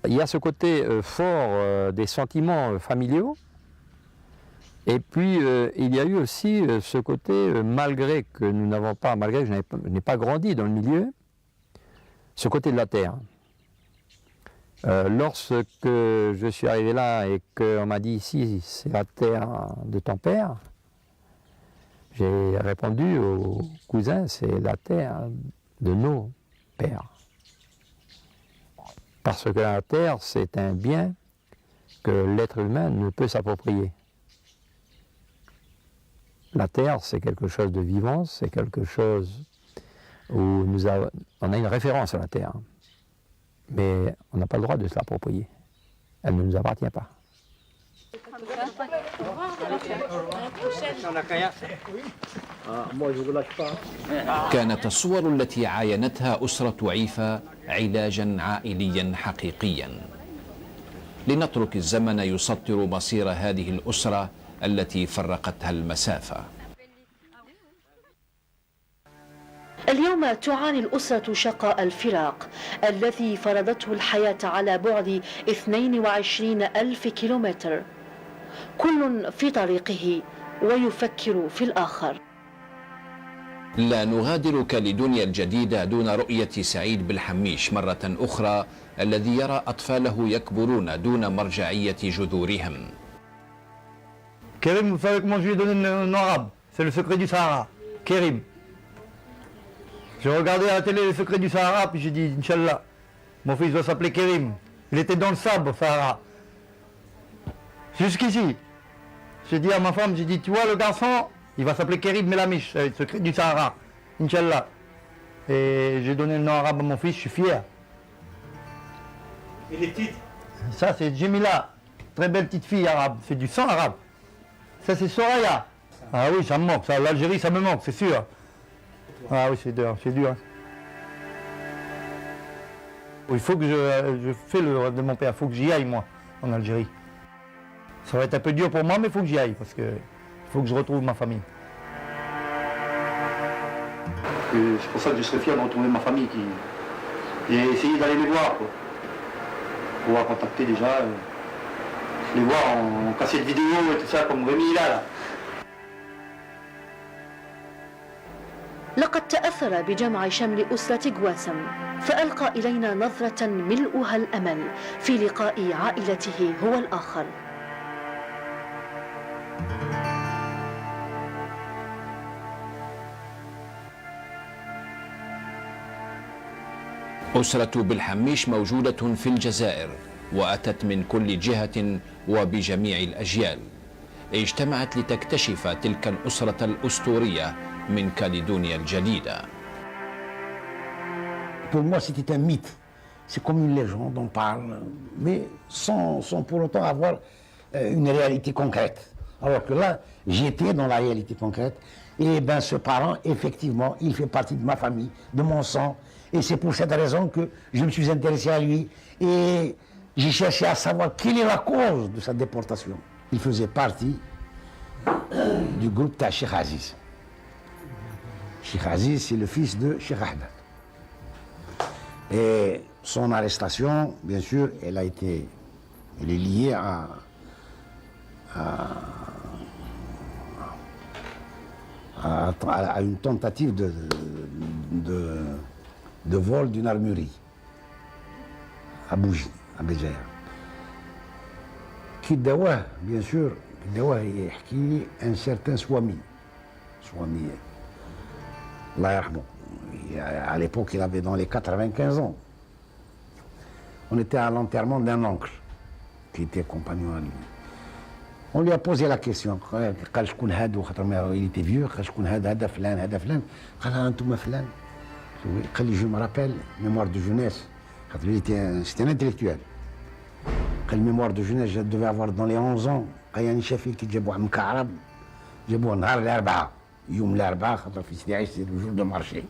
Il y a ce côté fort des sentiments familiaux, et puis il y a eu aussi ce côté, malgré que nous n'avons pas, malgré que je n'ai pas grandi dans le milieu, ce côté de la terre. Lorsque je suis arrivé là et qu'on m'a dit ici c'est la terre de ton père, j'ai répondu aux cousins c'est la terre de nos pères. Parce que la terre c'est un bien que l'être humain ne peut s'approprier. La terre c'est quelque chose de vivant, c'est quelque chose où on a une référence à la terre. Mais on n'a pas le droit de se l'approprier. Elle ne nous appartient pas. كانت الصور التي عاينتها أسرة عيفا علاجا عائليا حقيقيا. لنترك الزمن يسطر مصير هذه الأسرة التي فرقتها المسافة. اليوم تعاني الأسرة شقاء الفراق الذي فرضته الحياة على بعد 22,000 كيلومتر. كل في طريقه ويفكر في الآخر. لا نغادر كاليدونيا الجديدة دون رؤية سعيد بالحميش مرة أخرى الذي يرى أطفاله يكبرون دون مرجعية جذورهم. Kérim, vous savez comment je lui ai donné le nom arabe? C'est le secret du Sahara. Kérim. J'ai regardé à la télé le secret du Sahara, puis j'ai dit, Inch'Allah, mon fils doit s'appeler Kérim. Il était dans le sable au Sahara. Jusqu'ici. J'ai dit à ma femme, j'ai dit, tu vois le garçon, il va s'appeler Kérim Melamish, le secret du Sahara. Inch'Allah. Et j'ai donné le nom arabe à mon fils, je suis fier. Et les titres? Ça c'est Jemila, très belle petite fille arabe, c'est du sang arabe. Ça c'est Soraya. Ah oui, ça me manque, ça, l'Algérie ça me manque, c'est sûr. Ah oui, c'est dur, c'est dur. Il faut que je fais le rêve de mon père, il faut que j'y aille moi, en Algérie. Ça va être un peu dur pour moi, mais il faut que j'y aille, parce que il faut que je retrouve ma famille. C'est pour ça que je serais fier de retrouver ma famille et essayer d'aller les voir, quoi. Pouvoir contacter déjà, les voir en cassette vidéo et tout ça, comme Rémi là. لقد تأثر بجمع شمل أسرة قواسم فألقى إلينا نظرة ملؤها الأمل في لقاء عائلته هو الآخر. أسرة بالحميش موجودة في الجزائر وأتت من كل جهة وبجميع الأجيال. اجتمعت لتكتشف تلك الأسرة الأسطورية من كاليدونيا الجديدة. Pour moi, c'était un mythe. C'est comme une légende, on parle, mais sans pour autant avoir une réalité concrète. Alors que là, j'étais dans la réalité concrète. Et ben, ce parent, effectivement, il fait partie de ma famille, de mon sang. Et c'est pour cette raison que je me suis intéressé à lui. Et j'ai cherché à savoir quelle est la cause de sa déportation. Il faisait partie du groupe de Cheikh Aziz. Cheikh Aziz, c'est le fils de Cheikh Ahmed. Et son arrestation, bien sûr, elle est liée à une tentative de vol d'une armurerie à Bougie, à Béjaïa. Qui d'avoir, bien sûr, qui un certain Swami. Allah yarhamou. À l'époque, il avait dans les 95 ans. On était à l'enterrement d'un oncle qui était compagnon à lui. On lui a posé la question. Il était vieux. Je me rappelle, mémoire de jeunesse. C'était un intellectuel. Quelle mémoire de jeunesse, je devais avoir dans les 11 ans. Kayani Shafi qui جابوه مكعرب جابوه نهار الأربعاء يوم الأربعاء خاطر في سيدي عيسى c'est le jour de marché.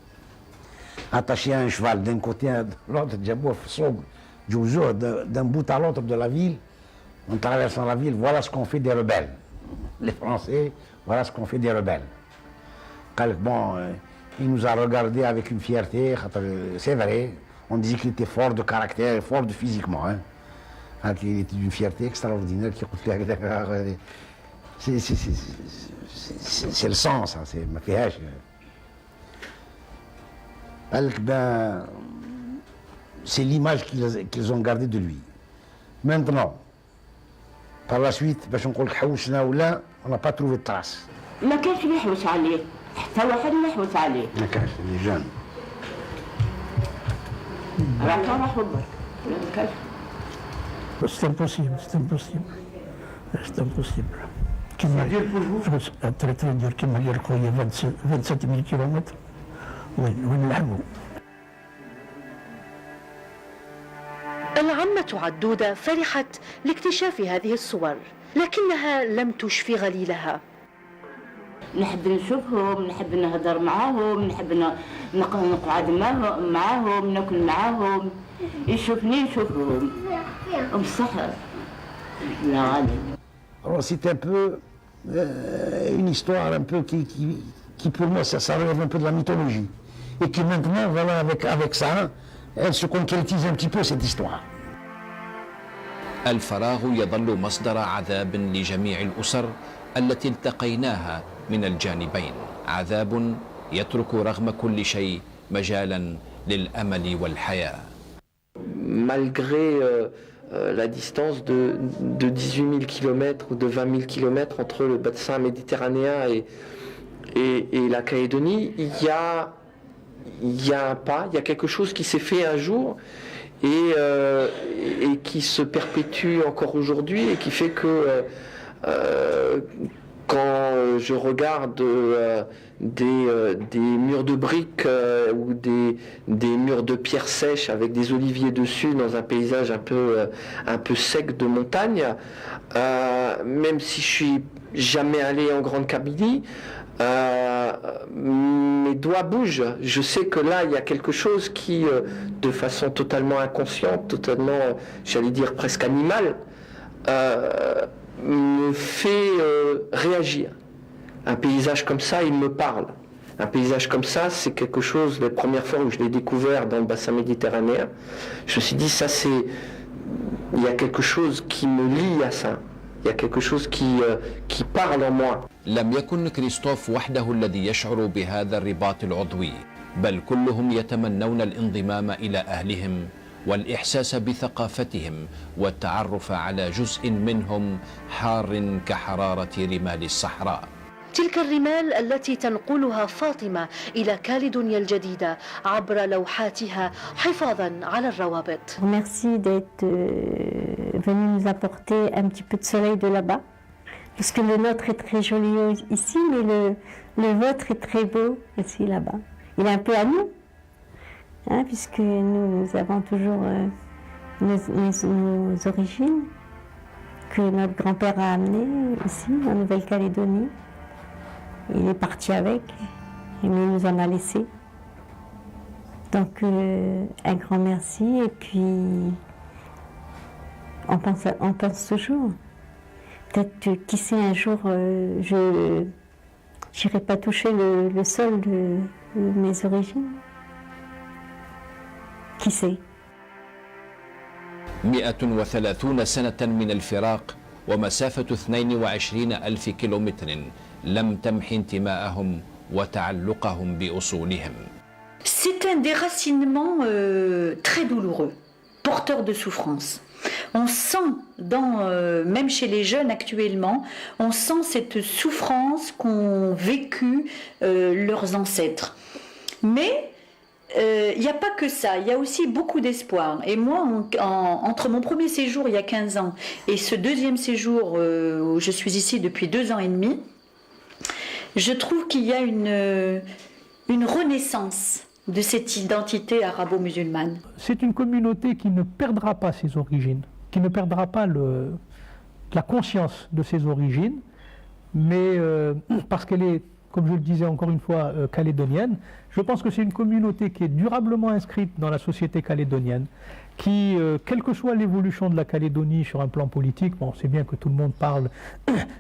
attaché à un cheval d'un côté à l'autre, d'un bout à l'autre de la ville, en traversant la ville, voilà ce qu'on fait des rebelles. Les Français, voilà ce qu'on fait des rebelles. Bon, il nous a regardé avec une fierté, c'est vrai, on disait qu'il était fort de caractère, fort de physiquement. Hein. Il était d'une fierté extraordinaire. C'est le sens, ça, c'est ma fièche. Ben, c'est l'image qu'ils ont gardée de lui. Maintenant, par la suite, on n'a pas trouvé de trace. ما كانش اللي يحوس عليه حتى واحد ما يحوس عليه ما كانش اللي جان راه كان راح برك ما كانش C'est impossible, c'est impossible. C'est impossible. Très très dur, كما قال خويا 27000 كيلومتر وين نلعبوا. العمة عدودة فرحت لاكتشاف هذه الصور، لكنها لم تشفي غليلها. نحب نشوفهم، نحب نهضر معاهم، نحب نقعد معاهم، ناكل معاهم، يشوفني نشوفهم بصح لا غالي. Alors c'est un peu une histoire un peu qui pour moi ça relève un peu de la mythologie et qui maintenant voilà avec ça elle se concrétise un petit peu cette histoire. الفراغ يظل مصدر عذاب لجميع الأسر التي التقيناها من الجانبين، عذاب يترك رغم كل شيء مجالا للأمل والحياة. Malgré la distance de 18 000 km ou de 20 000 km entre le bassin méditerranéen et la Calédonie, il y a un pas, il y a quelque chose qui s'est fait un jour et qui se perpétue encore aujourd'hui et qui fait que quand je regarde des murs de briques ou des murs de pierre sèche avec des oliviers dessus dans un paysage un peu sec de montagne, même si je suis jamais allé en Grande Kabylie, mes doigts bougent. Je sais que là, il y a quelque chose qui, de façon totalement inconsciente, totalement, j'allais dire presque animale, me fait réagir. Un paysage comme ça, il me parle. Un paysage comme ça, c'est quelque chose, les premières fois où je l'ai découvert dans le bassin méditerranéen, je me suis dit, ça c'est... Il y a quelque chose qui me lie à ça. Il y a quelque chose qui parle en moi. لم يكن كريستوف وحده الذي يشعر بهذا الرباط العضوي، بل كلهم يتمنون الانضمام إلى أهلهم والإحساس بثقافتهم والتعرف على جزء منهم حار كحرارة رمال الصحراء. تلك الرمال التي تنقلها فاطمة إلى كاليدونيا الجديدة عبر لوحاتها حفاظا على الروابط. Merci d'être venu nous apporter un petit peu de soleil de là-bas, parce que le nôtre est très joli ici, mais le vôtre est très beau aussi là-bas. Il est un peu à nous, hein, puisque nous avons toujours nos origines que notre grand-père a amenées ici en Nouvelle-Calédonie. Il est parti avec, mais il nous en a laissé. Donc un grand merci et puis on pense toujours. Peut-être qui sait un jour je n'irai pas toucher le sol de mes origines. Qui sait. 130 سنة من الفراق ومسافة 22,000 كيلومتر لم تمح انتماءهم وتعلقهم بأصولهم. C'est un déracinement très douloureux, porteur de souffrance. On sent, même chez les jeunes actuellement, on sent cette souffrance qu'ont vécu leurs ancêtres. Mais il n'y a pas que ça, il y a aussi beaucoup d'espoir. Et moi, entre mon premier séjour il y a 15 ans et ce deuxième séjour où je suis ici depuis 2 ans et demi, je trouve qu'il y a une renaissance de cette identité arabo-musulmane. C'est une communauté qui ne perdra pas ses origines, qui ne perdra pas la conscience de ses origines, mais parce qu'elle est, comme je le disais encore une fois, calédonienne. Je pense que c'est une communauté qui est durablement inscrite dans la société calédonienne, qui, quelle que soit l'évolution de la Calédonie sur un plan politique, bon, c'est bien que tout le monde parle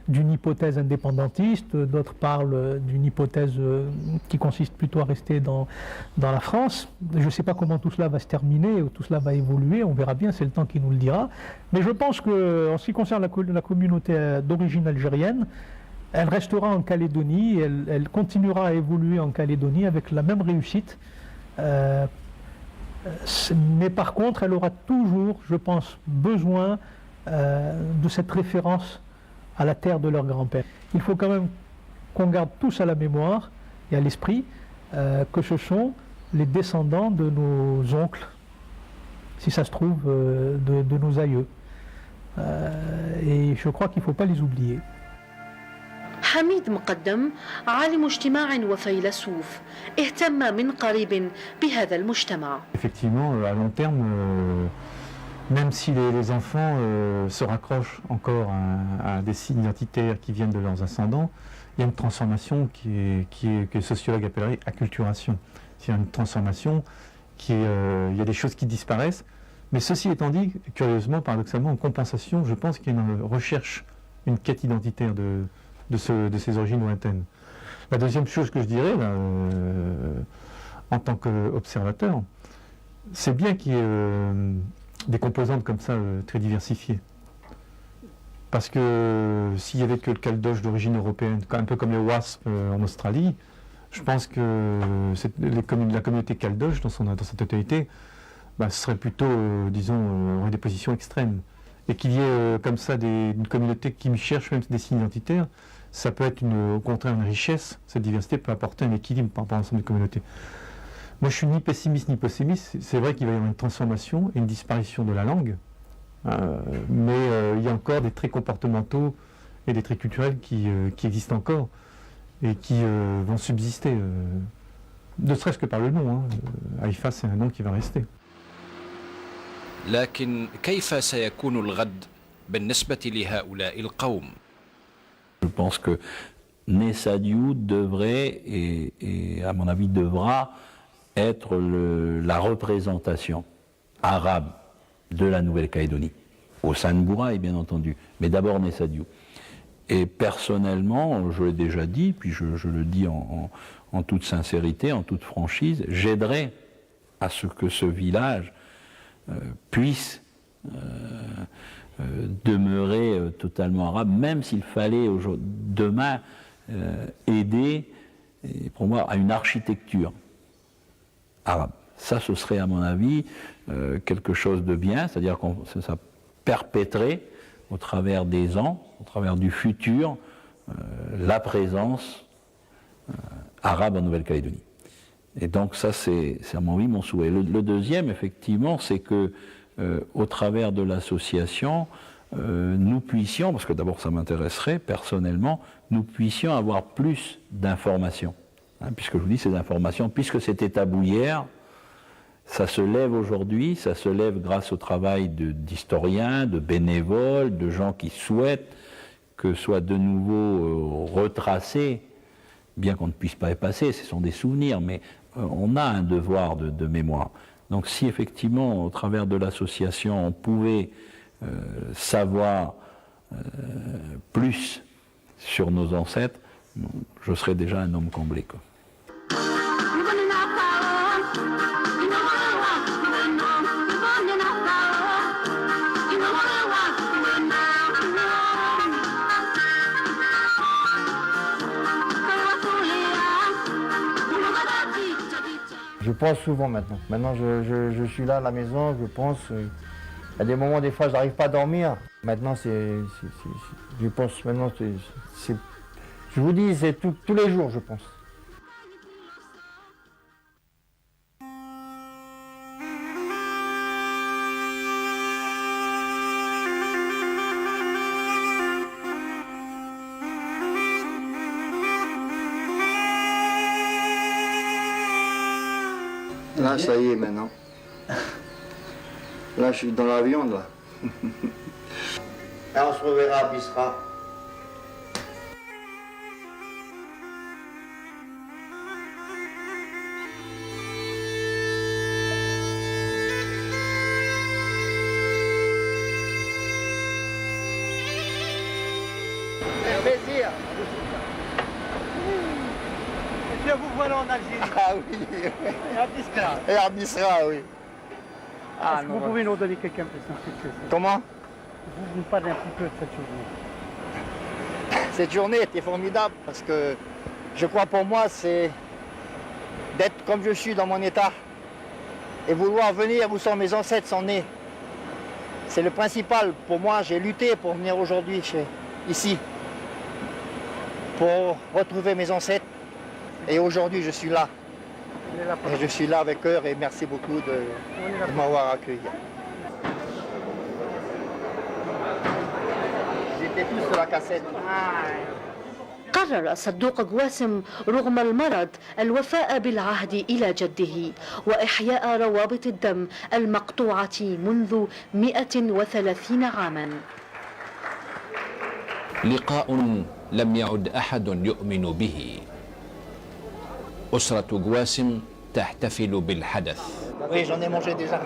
d'une hypothèse indépendantiste, d'autres parlent d'une hypothèse qui consiste plutôt à rester dans la France. Je ne sais pas comment tout cela va se terminer, ou tout cela va évoluer, on verra bien, c'est le temps qui nous le dira. Mais je pense qu'en ce qui concerne la communauté d'origine algérienne, elle restera en Calédonie, elle continuera à évoluer en Calédonie avec la même réussite. Mais par contre, elle aura toujours, je pense, besoin de cette référence à la terre de leur grand-père. Il faut quand même qu'on garde tous à la mémoire et à l'esprit que ce sont les descendants de nos oncles, si ça se trouve, de nos aïeux. Et je crois qu'il ne faut pas les oublier. حميد مقدم عالم اجتماع وفيلسوف اهتم من قريب بهذا المجتمع. Effectivement, à long terme, même si les enfants se raccrochent encore à des signes identitaires qui viennent de leurs ascendants, il y a une transformation que les sociologues appelleraient acculturation. Il y a une transformation il y a des choses qui disparaissent, mais ceci étant dit, curieusement, paradoxalement, en compensation, je pense qu'il y a une recherche, une quête identitaire de ces origines lointaines. La deuxième chose que je dirais, là, en tant qu'observateur, c'est bien qu'il y ait des composantes comme ça très diversifiées. Parce que s'il n'y avait que le caldoche d'origine européenne, un peu comme les wasps en Australie, je pense que la communauté caldoche, dans sa totalité, ce serait plutôt, disons, aurait des positions extrêmes. Et qu'il y ait comme ça une communauté qui cherche même des signes identitaires, ça peut être au contraire une richesse. Cette diversité peut apporter un équilibre par rapport à l'ensemble des communautés. Moi, je suis ni pessimiste ni pessimiste. C'est vrai qu'il va y avoir une transformation et une disparition de la langue, mais il y a encore des traits comportementaux et des traits culturels qui existent encore et qui vont subsister, ne serait-ce que par le nom. Haïfa, c'est un nom qui va rester. لكن كيف سيكون الغد بالنسبة لهؤلاء القوم؟ Je pense que Nessadiou devrait, et à mon avis devra, être la représentation arabe de la Nouvelle-Calédonie, au sein de Bouraï bien entendu, mais d'abord Nessadiou. Et personnellement, je l'ai déjà dit, puis je le dis en toute sincérité, en toute franchise, j'aiderai à ce que ce village puisse demeurer totalement arabe, même s'il fallait demain aider, pour moi, à une architecture arabe. Ça, ce serait, à mon avis, quelque chose de bien, c'est-à-dire que ça perpétrerait, au travers des ans, au travers du futur, la présence arabe en Nouvelle-Calédonie. Et donc ça, c'est à mon avis mon souhait. Le deuxième, effectivement, c'est que au travers de l'association, nous puissions, parce que d'abord ça m'intéresserait personnellement, nous puissions avoir plus d'informations. Puisque je vous dis, ces informations, puisque c'était tabou hier, ça se lève aujourd'hui, ça se lève grâce au travail d'historiens, de bénévoles, de gens qui souhaitent que soit de nouveau retracé, bien qu'on ne puisse pas effacer, ce sont des souvenirs, mais on a un devoir de mémoire. Donc si effectivement, au travers de l'association, on pouvait savoir plus sur nos ancêtres, je serais déjà un homme comblé, quoi. Je pense souvent maintenant. Maintenant, je suis là à la maison, je pense. Il y a des moments, des fois, je n'arrive pas à dormir. Maintenant, je pense maintenant, je vous dis, c'est tous les jours, je pense. Là, ça y est, maintenant. Là, je suis dans l'avion, là. Et on se reverra à Biskra. Algérie. Ah oui. Et à Biskra. Et à Biskra, oui. Ah, Est-ce que vous pouvez nous donner quelques impressions? Comment? Vous nous parlez un petit peu de cette journée. Cette journée était formidable parce que je crois pour moi c'est d'être comme je suis dans mon état et vouloir venir où sont mes ancêtres sont nés. C'est le principal pour moi. J'ai lutté pour venir aujourd'hui ici pour retrouver mes ancêtres et aujourd'hui je suis là. Et je suis là avec eux et merci beaucoup de m'avoir accueilli. Ils étaient tous sur la cassette. قرر صدوق قواسم رغم المرض الوفاء بالعهد إلى جده وإحياء روابط الدم المقطوعة منذ 130 عاما. لقاء لم يعد أحد يؤمن به. أسرة قواسم تحتفل بالحدث. Oui, j'en ai mangé déjà.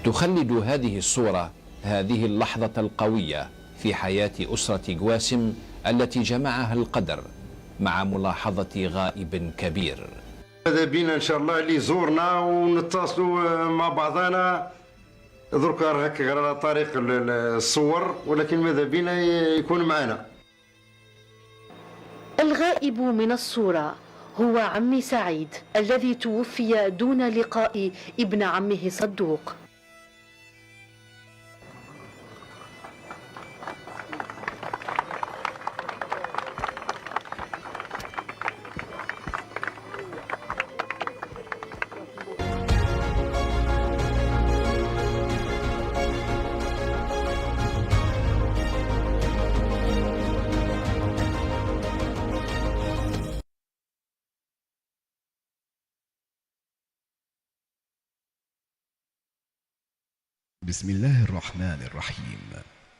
تخلد هذه الصورة هذه اللحظة القوية في حياة أسرة قواسم التي جمعها القدر مع ملاحظة غائب كبير. ماذا بينا إن شاء الله اللي زورنا ونتصلوا مع بعضنا درك هكا غير على طريق الصور ولكن ماذا بينا يكون معنا. الغائب من الصورة هو عمي سعيد الذي توفي دون لقاء ابن عمه صدوق. بسم الله الرحمن الرحيم.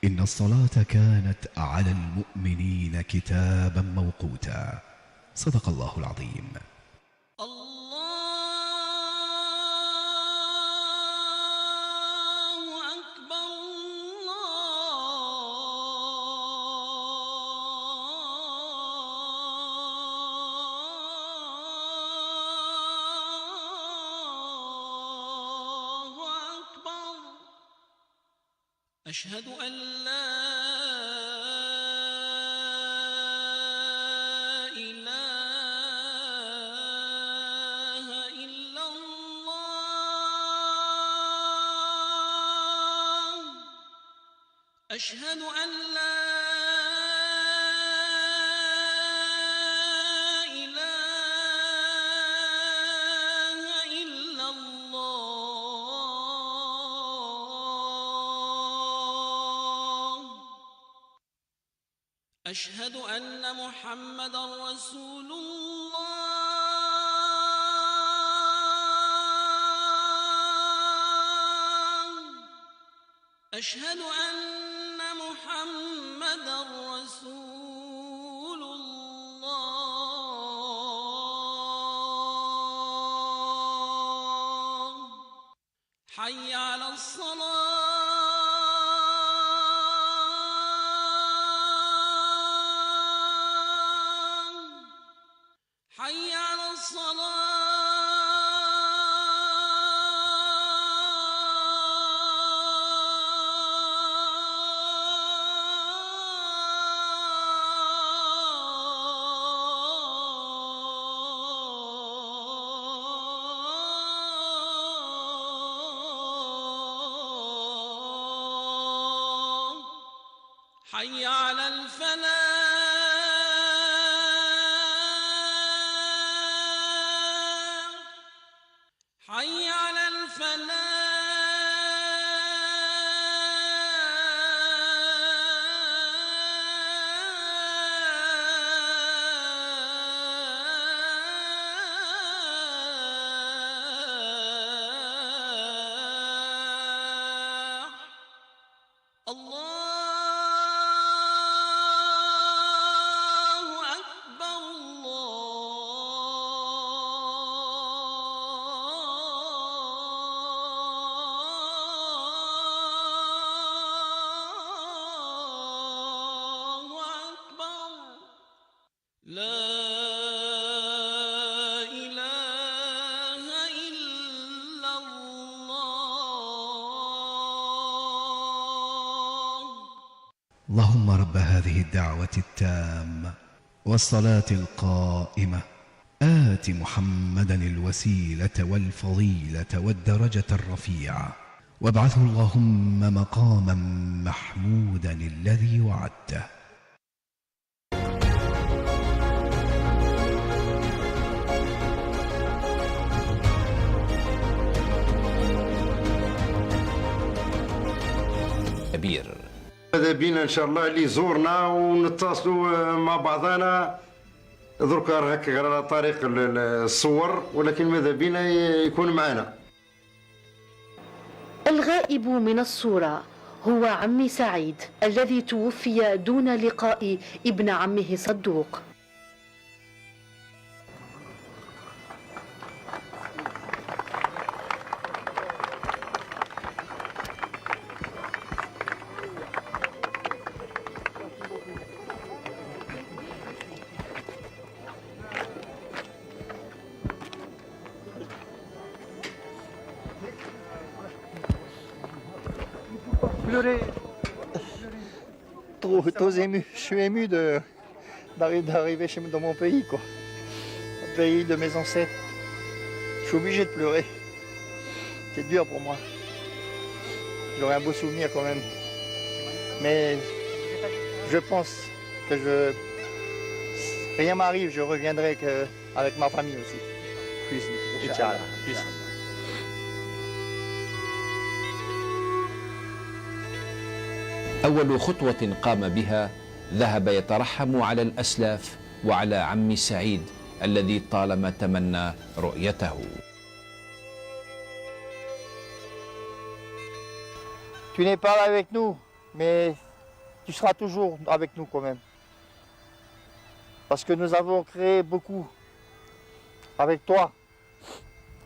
إن الصلاة كانت على المؤمنين كتابا موقوتا. صدق الله العظيم. أشهد أن لا إله إلا الله. أشهد أن لا أشهد أن محمدًا رسول الله. أشهد أن محمدًا رسول الله. حي على الصلاة. حي على الصلاة. حي على الفلاح. حي على الفلاح. الله لا إله إلا الله. اللهم رب هذه الدعوة التامة والصلاة القائمة آت محمدا الوسيلة والفضيلة والدرجة الرفيعة وابعثه اللهم مقاما محمودا الذي وعدته. كبير. ماذا بينا ان شاء الله اللي زورنا ونتصلوا مع بعضنا درك هكا على طريق الصور، ولكن ماذا بينا يكون معنا. الغائب من الصورة هو عمي سعيد الذي توفي دون لقاء ابن عمه صدوق. Trop ému. Je suis ému d'arriver dans mon pays, quoi. Le pays de mes ancêtres. Je suis obligé de pleurer. C'est dur pour moi. J'aurai un beau souvenir quand même. Mais je pense que rien m'arrive, je reviendrai avec ma famille aussi. Plus, Inch'Allah. Plus. أول خطوة قام بها ذهب يترحم على الأسلاف وعلى عم سعيد الذي طالما تمنى رؤيته. Tu n'es pas là avec nous, mais tu seras toujours avec nous quand même. Parce que nous avons créé beaucoup avec toi,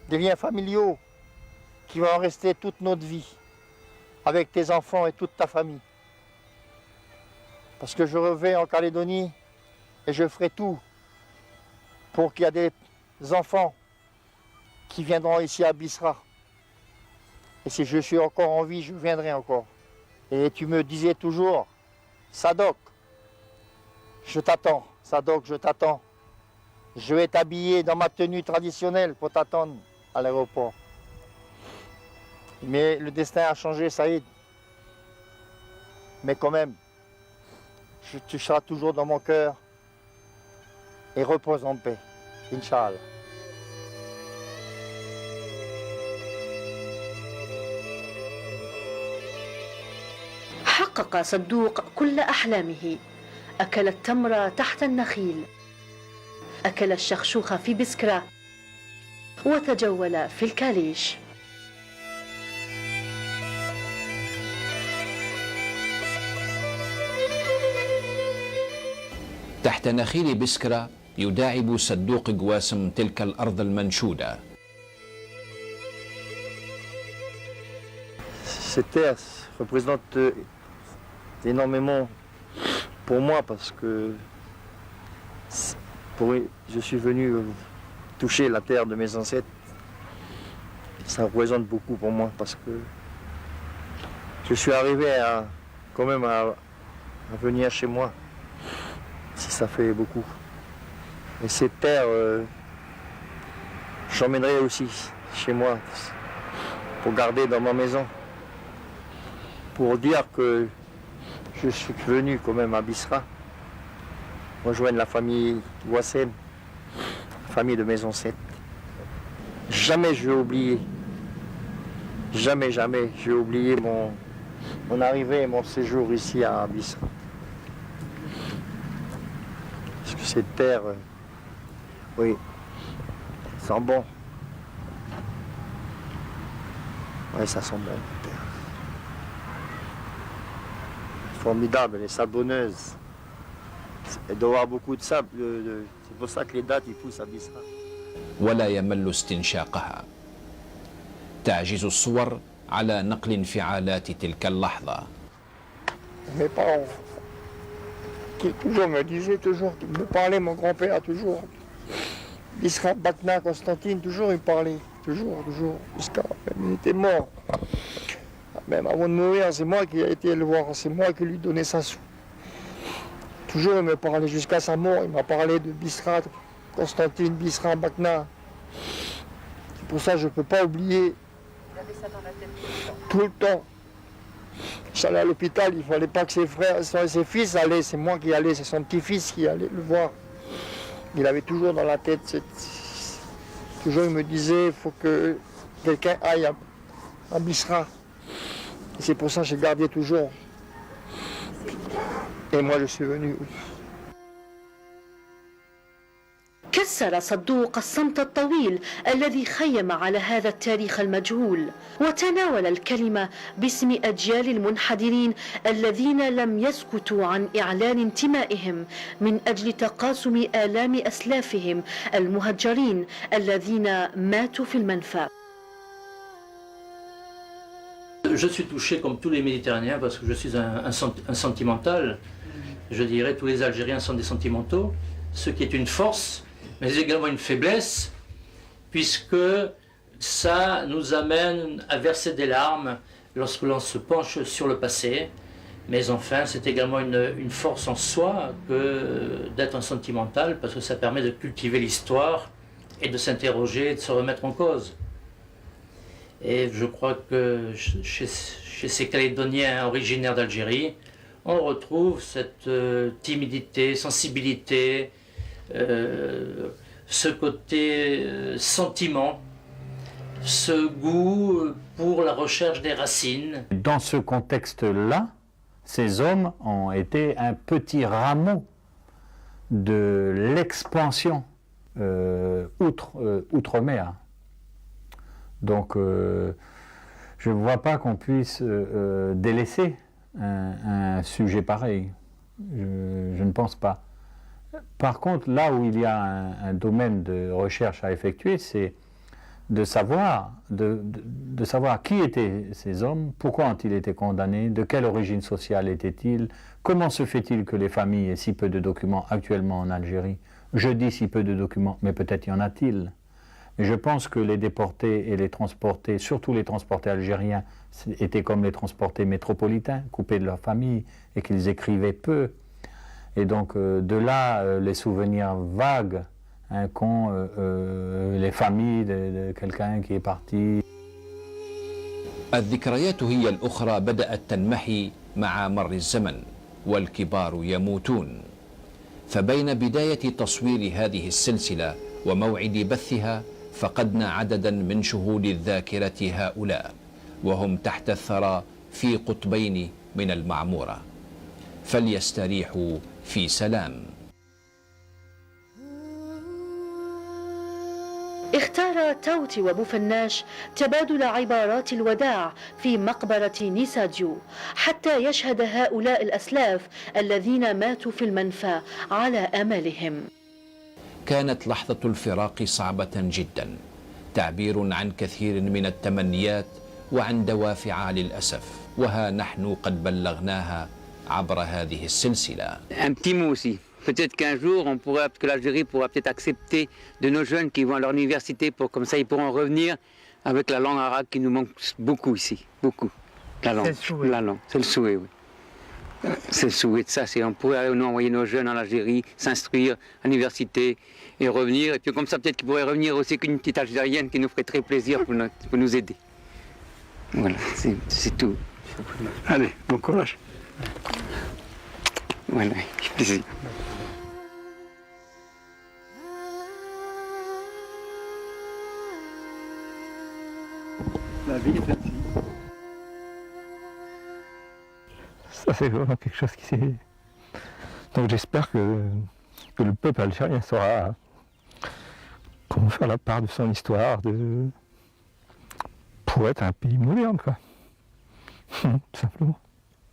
des liens familiaux qui vont rester toute notre vie, avec tes enfants et toute ta famille. Parce que je reviens en Calédonie et je ferai tout pour qu'il y ait des enfants qui viendront ici à Biskra. Et si je suis encore en vie, je viendrai encore. Et tu me disais toujours, Sadok, je t'attends. Sadok, je t'attends. Je vais t'habiller dans ma tenue traditionnelle pour t'attendre à l'aéroport. Mais le destin a changé, Saïd. Mais quand même, tu seras toujours dans mon cœur et repose en paix, Inch'Allah. حقق صدوق كل أحلامه. أكل التمر تحت النخيل، أكل الشخشوخ في بسكرة، وتجول في الكاليش. تحت نخيل بسكرة يداعب صدوق قواسم تلك الأرض المنشودة. Cette terre représente énormément pour moi parce que je suis venu toucher la terre de mes ancêtres. Ça représente beaucoup pour moi parce que je suis arrivé quand même à venir chez moi. Si ça fait beaucoup. Et cette terre, j'emmènerai aussi chez moi pour garder dans ma maison. Pour dire que je suis venu quand même à Biskra, rejoindre la famille Wassem, la famille de mes ancêtres. Jamais je vais oublier, jamais je vais oublier mon arrivée et mon séjour ici à Biskra. Parce que cette terre, oui, sent bon. Oui, ça sent bon. Formidable, elle est sablonneuse. Elle doit avoir beaucoup de sable. C'est pour ça que les dattes ils poussent à Biskra. ولا يمل استنشاقها. تعجز الصور على نقل انفعالات تلك اللحظة. Mes parents, qui toujours me disait, qui me parlait, mon grand-père, toujours. Bisra Bakna, Constantine, toujours il parlait, toujours, jusqu'à même il était mort. Même avant de mourir, c'est moi qui ai été le voir, c'est moi qui lui donnais sa sou. Toujours il me parlait, jusqu'à sa mort, il m'a parlé de Bisra, Constantine, Bisra Bakna. C'est pour ça que je ne peux pas oublier. Il avait ça dans la tête tout le temps. J'allais à l'hôpital, il ne fallait pas que ses frères, ses fils allaient, c'est moi qui allais, c'est son petit-fils qui allait le voir. Il avait toujours dans la tête, toujours il me disait, il faut que quelqu'un aille à Bisra. Et c'est pour ça que j'ai gardé toujours. Et moi je suis venu. كسر صدوق الصمت الطويل الذي خيم على هذا التاريخ المجهول وتناول الكلمة باسم أجيال المنحدرين الذين لم يسكتوا عن إعلان انتمائهم من أجل تقاسم آلام أسلافهم المهجرين الذين ماتوا في المنفى. Je suis touché comme tous les Méditerranéens parce que je suis un sentimental. Je dirais tous les Algériens sont des sentimentaux, ce qui est une force, mais également une faiblesse, puisque ça nous amène à verser des larmes lorsque l'on se penche sur le passé. Mais enfin, c'est également une force en soi que d'être un sentimental, parce que ça permet de cultiver l'histoire et de s'interroger et de se remettre en cause. Et je crois que chez ces Calédoniens originaires d'Algérie, on retrouve cette timidité, sensibilité, ce côté sentiment, ce goût pour la recherche des racines. Dans ce contexte-là, ces hommes ont été un petit rameau de l'expansion outre-mer. Donc, je ne vois pas qu'on puisse délaisser un sujet pareil. Je ne pense pas. Par contre, là où il y a un domaine de recherche à effectuer, c'est de savoir qui étaient ces hommes, pourquoi ont-ils été condamnés, de quelle origine sociale étaient-ils, comment se fait-il que les familles aient si peu de documents actuellement en Algérie. Je dis si peu de documents, mais peut-être y en a-t-il. Mais je pense que les déportés et les transportés, surtout les transportés algériens, étaient comme les transportés métropolitains, coupés de leur famille, et qu'ils écrivaient peu. Et donc de là les souvenirs vagues qu'ont les familles de quelqu'un qui est parti. الذكريات هي الأخرى بدأت تنمحي مع مر الزمن والكبار يموتون. فبين بداية تصوير هذه السلسلة وموعد بثها فقدنا عددا من شهود الذاكرة هؤلاء وهم تحت الثرى في قطبين من المعمورة. فليستريحوا في سلام. اختار توتي وبوفناش تبادل عبارات الوداع في مقبرة نيساديو حتى يشهد هؤلاء الأسلاف الذين ماتوا في المنفى على أملهم. كانت لحظة الفراق صعبة جدا، تعبير عن كثير من التمنيات وعن دوافع للأسف، وها نحن قد بلغناها عبر هذه السلسلة. Un petit mot aussi. Peut-être qu'un jour, que l'Algérie pourra peut-être accepter de nos jeunes qui vont à leur université, comme ça ils pourront revenir avec la langue arabe qui nous manque beaucoup ici, beaucoup. La langue, c'est le souhait, oui. C'est le souhait de ça, on pourrait nous envoyer nos jeunes en Algérie, s'instruire à l'université et revenir. Et puis comme ça, peut-être qu'ils pourraient revenir aussi qu'une petite Algérienne qui nous ferait très plaisir pour nous aider. Voilà, c'est tout. Allez, bon courage. Voilà, plaisir. La vie est ainsi. Ça c'est vraiment quelque chose qui s'est... Donc j'espère que le peuple algérien saura comment faire la part de son histoire pour être un pays moderne, quoi. Tout simplement.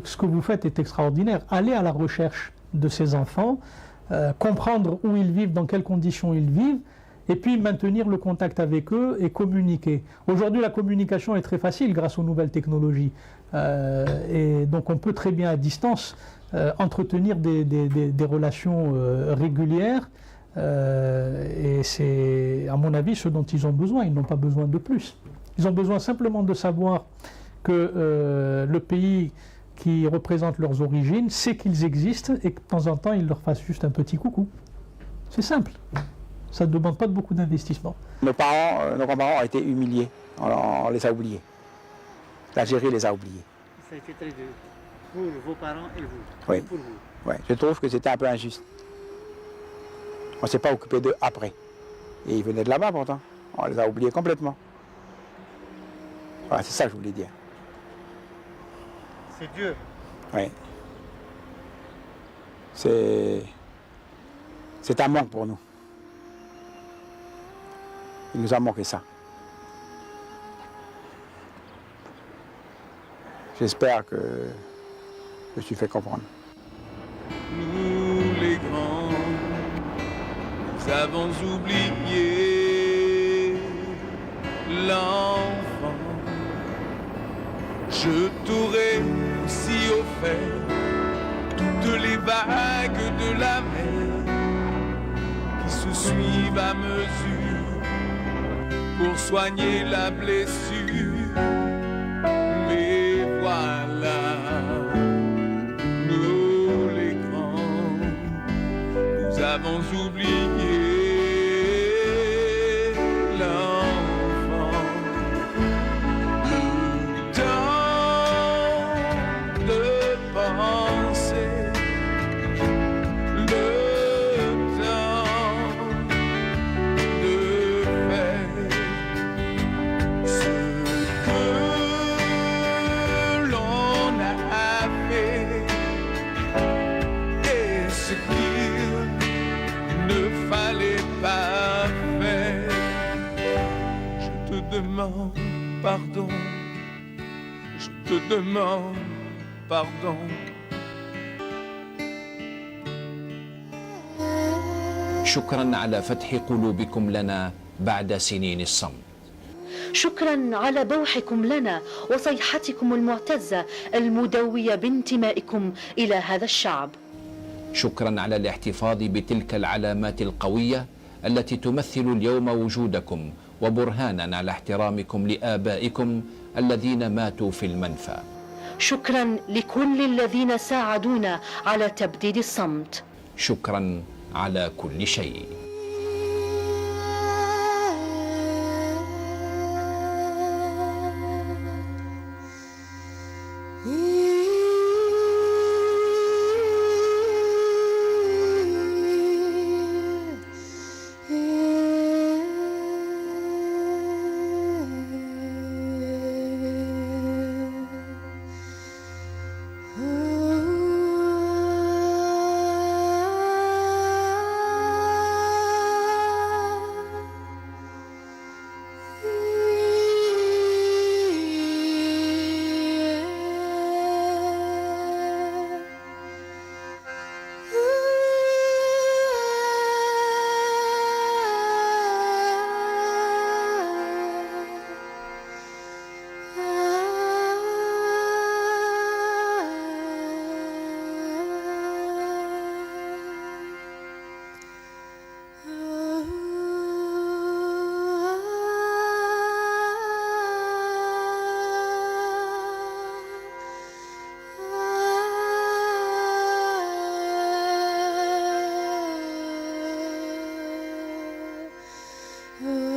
Ce que vous faites est extraordinaire. Allez à la recherche de ces enfants, comprendre où ils vivent, dans quelles conditions ils vivent, et puis maintenir le contact avec eux et communiquer. Aujourd'hui, la communication est très facile grâce aux nouvelles technologies. Et donc on peut très bien à distance entretenir des relations régulières. Et c'est, à mon avis, ce dont ils ont besoin. Ils n'ont pas besoin de plus. Ils ont besoin simplement de savoir que le pays qui représente leurs origines sait qu'ils existent et que de temps en temps, ils leur fassent juste un petit coucou. C'est simple. Ça ne demande pas beaucoup d'investissement. Nos grands-parents ont été humiliés. On les a oubliés. L'Algérie les a oubliés. Ça a été très dur pour vos parents et vous. Oui. Et pour vous. Ouais. Je trouve que c'était un peu injuste. On ne s'est pas occupé d'eux après. Et ils venaient de là-bas pourtant. On les a oubliés complètement. Voilà, c'est ça que je voulais dire. C'est dur. Oui. C'est un manque pour nous. Il nous a manqué ça. J'espère que je me suis fait comprendre. Nous les grands, nous avons oublié l'enfant. Je t'aurais aussi offert toutes les vagues de la mer qui se suivent à mesure pour soigner la blessure. Mais voilà, nous les grands, nous avons oublié l'enfant. Le temps de penser, le temps de faire ce que l'on a fait et ce qu'il ne fallait pas faire. Je te demande pardon, je te demande pardon. شكرا على فتح قلوبكم لنا بعد سنين الصمت. شكرا على بوحكم لنا وصيحتكم المعتزة المدوية بانتمائكم إلى هذا الشعب. شكرا على الاحتفاظ بتلك العلامات القوية التي تمثل اليوم وجودكم وبرهانا على احترامكم لآبائكم الذين ماتوا في المنفى. شكرا لكل الذين ساعدونا على تبديد الصمت. شكرا على كل شيء. Oh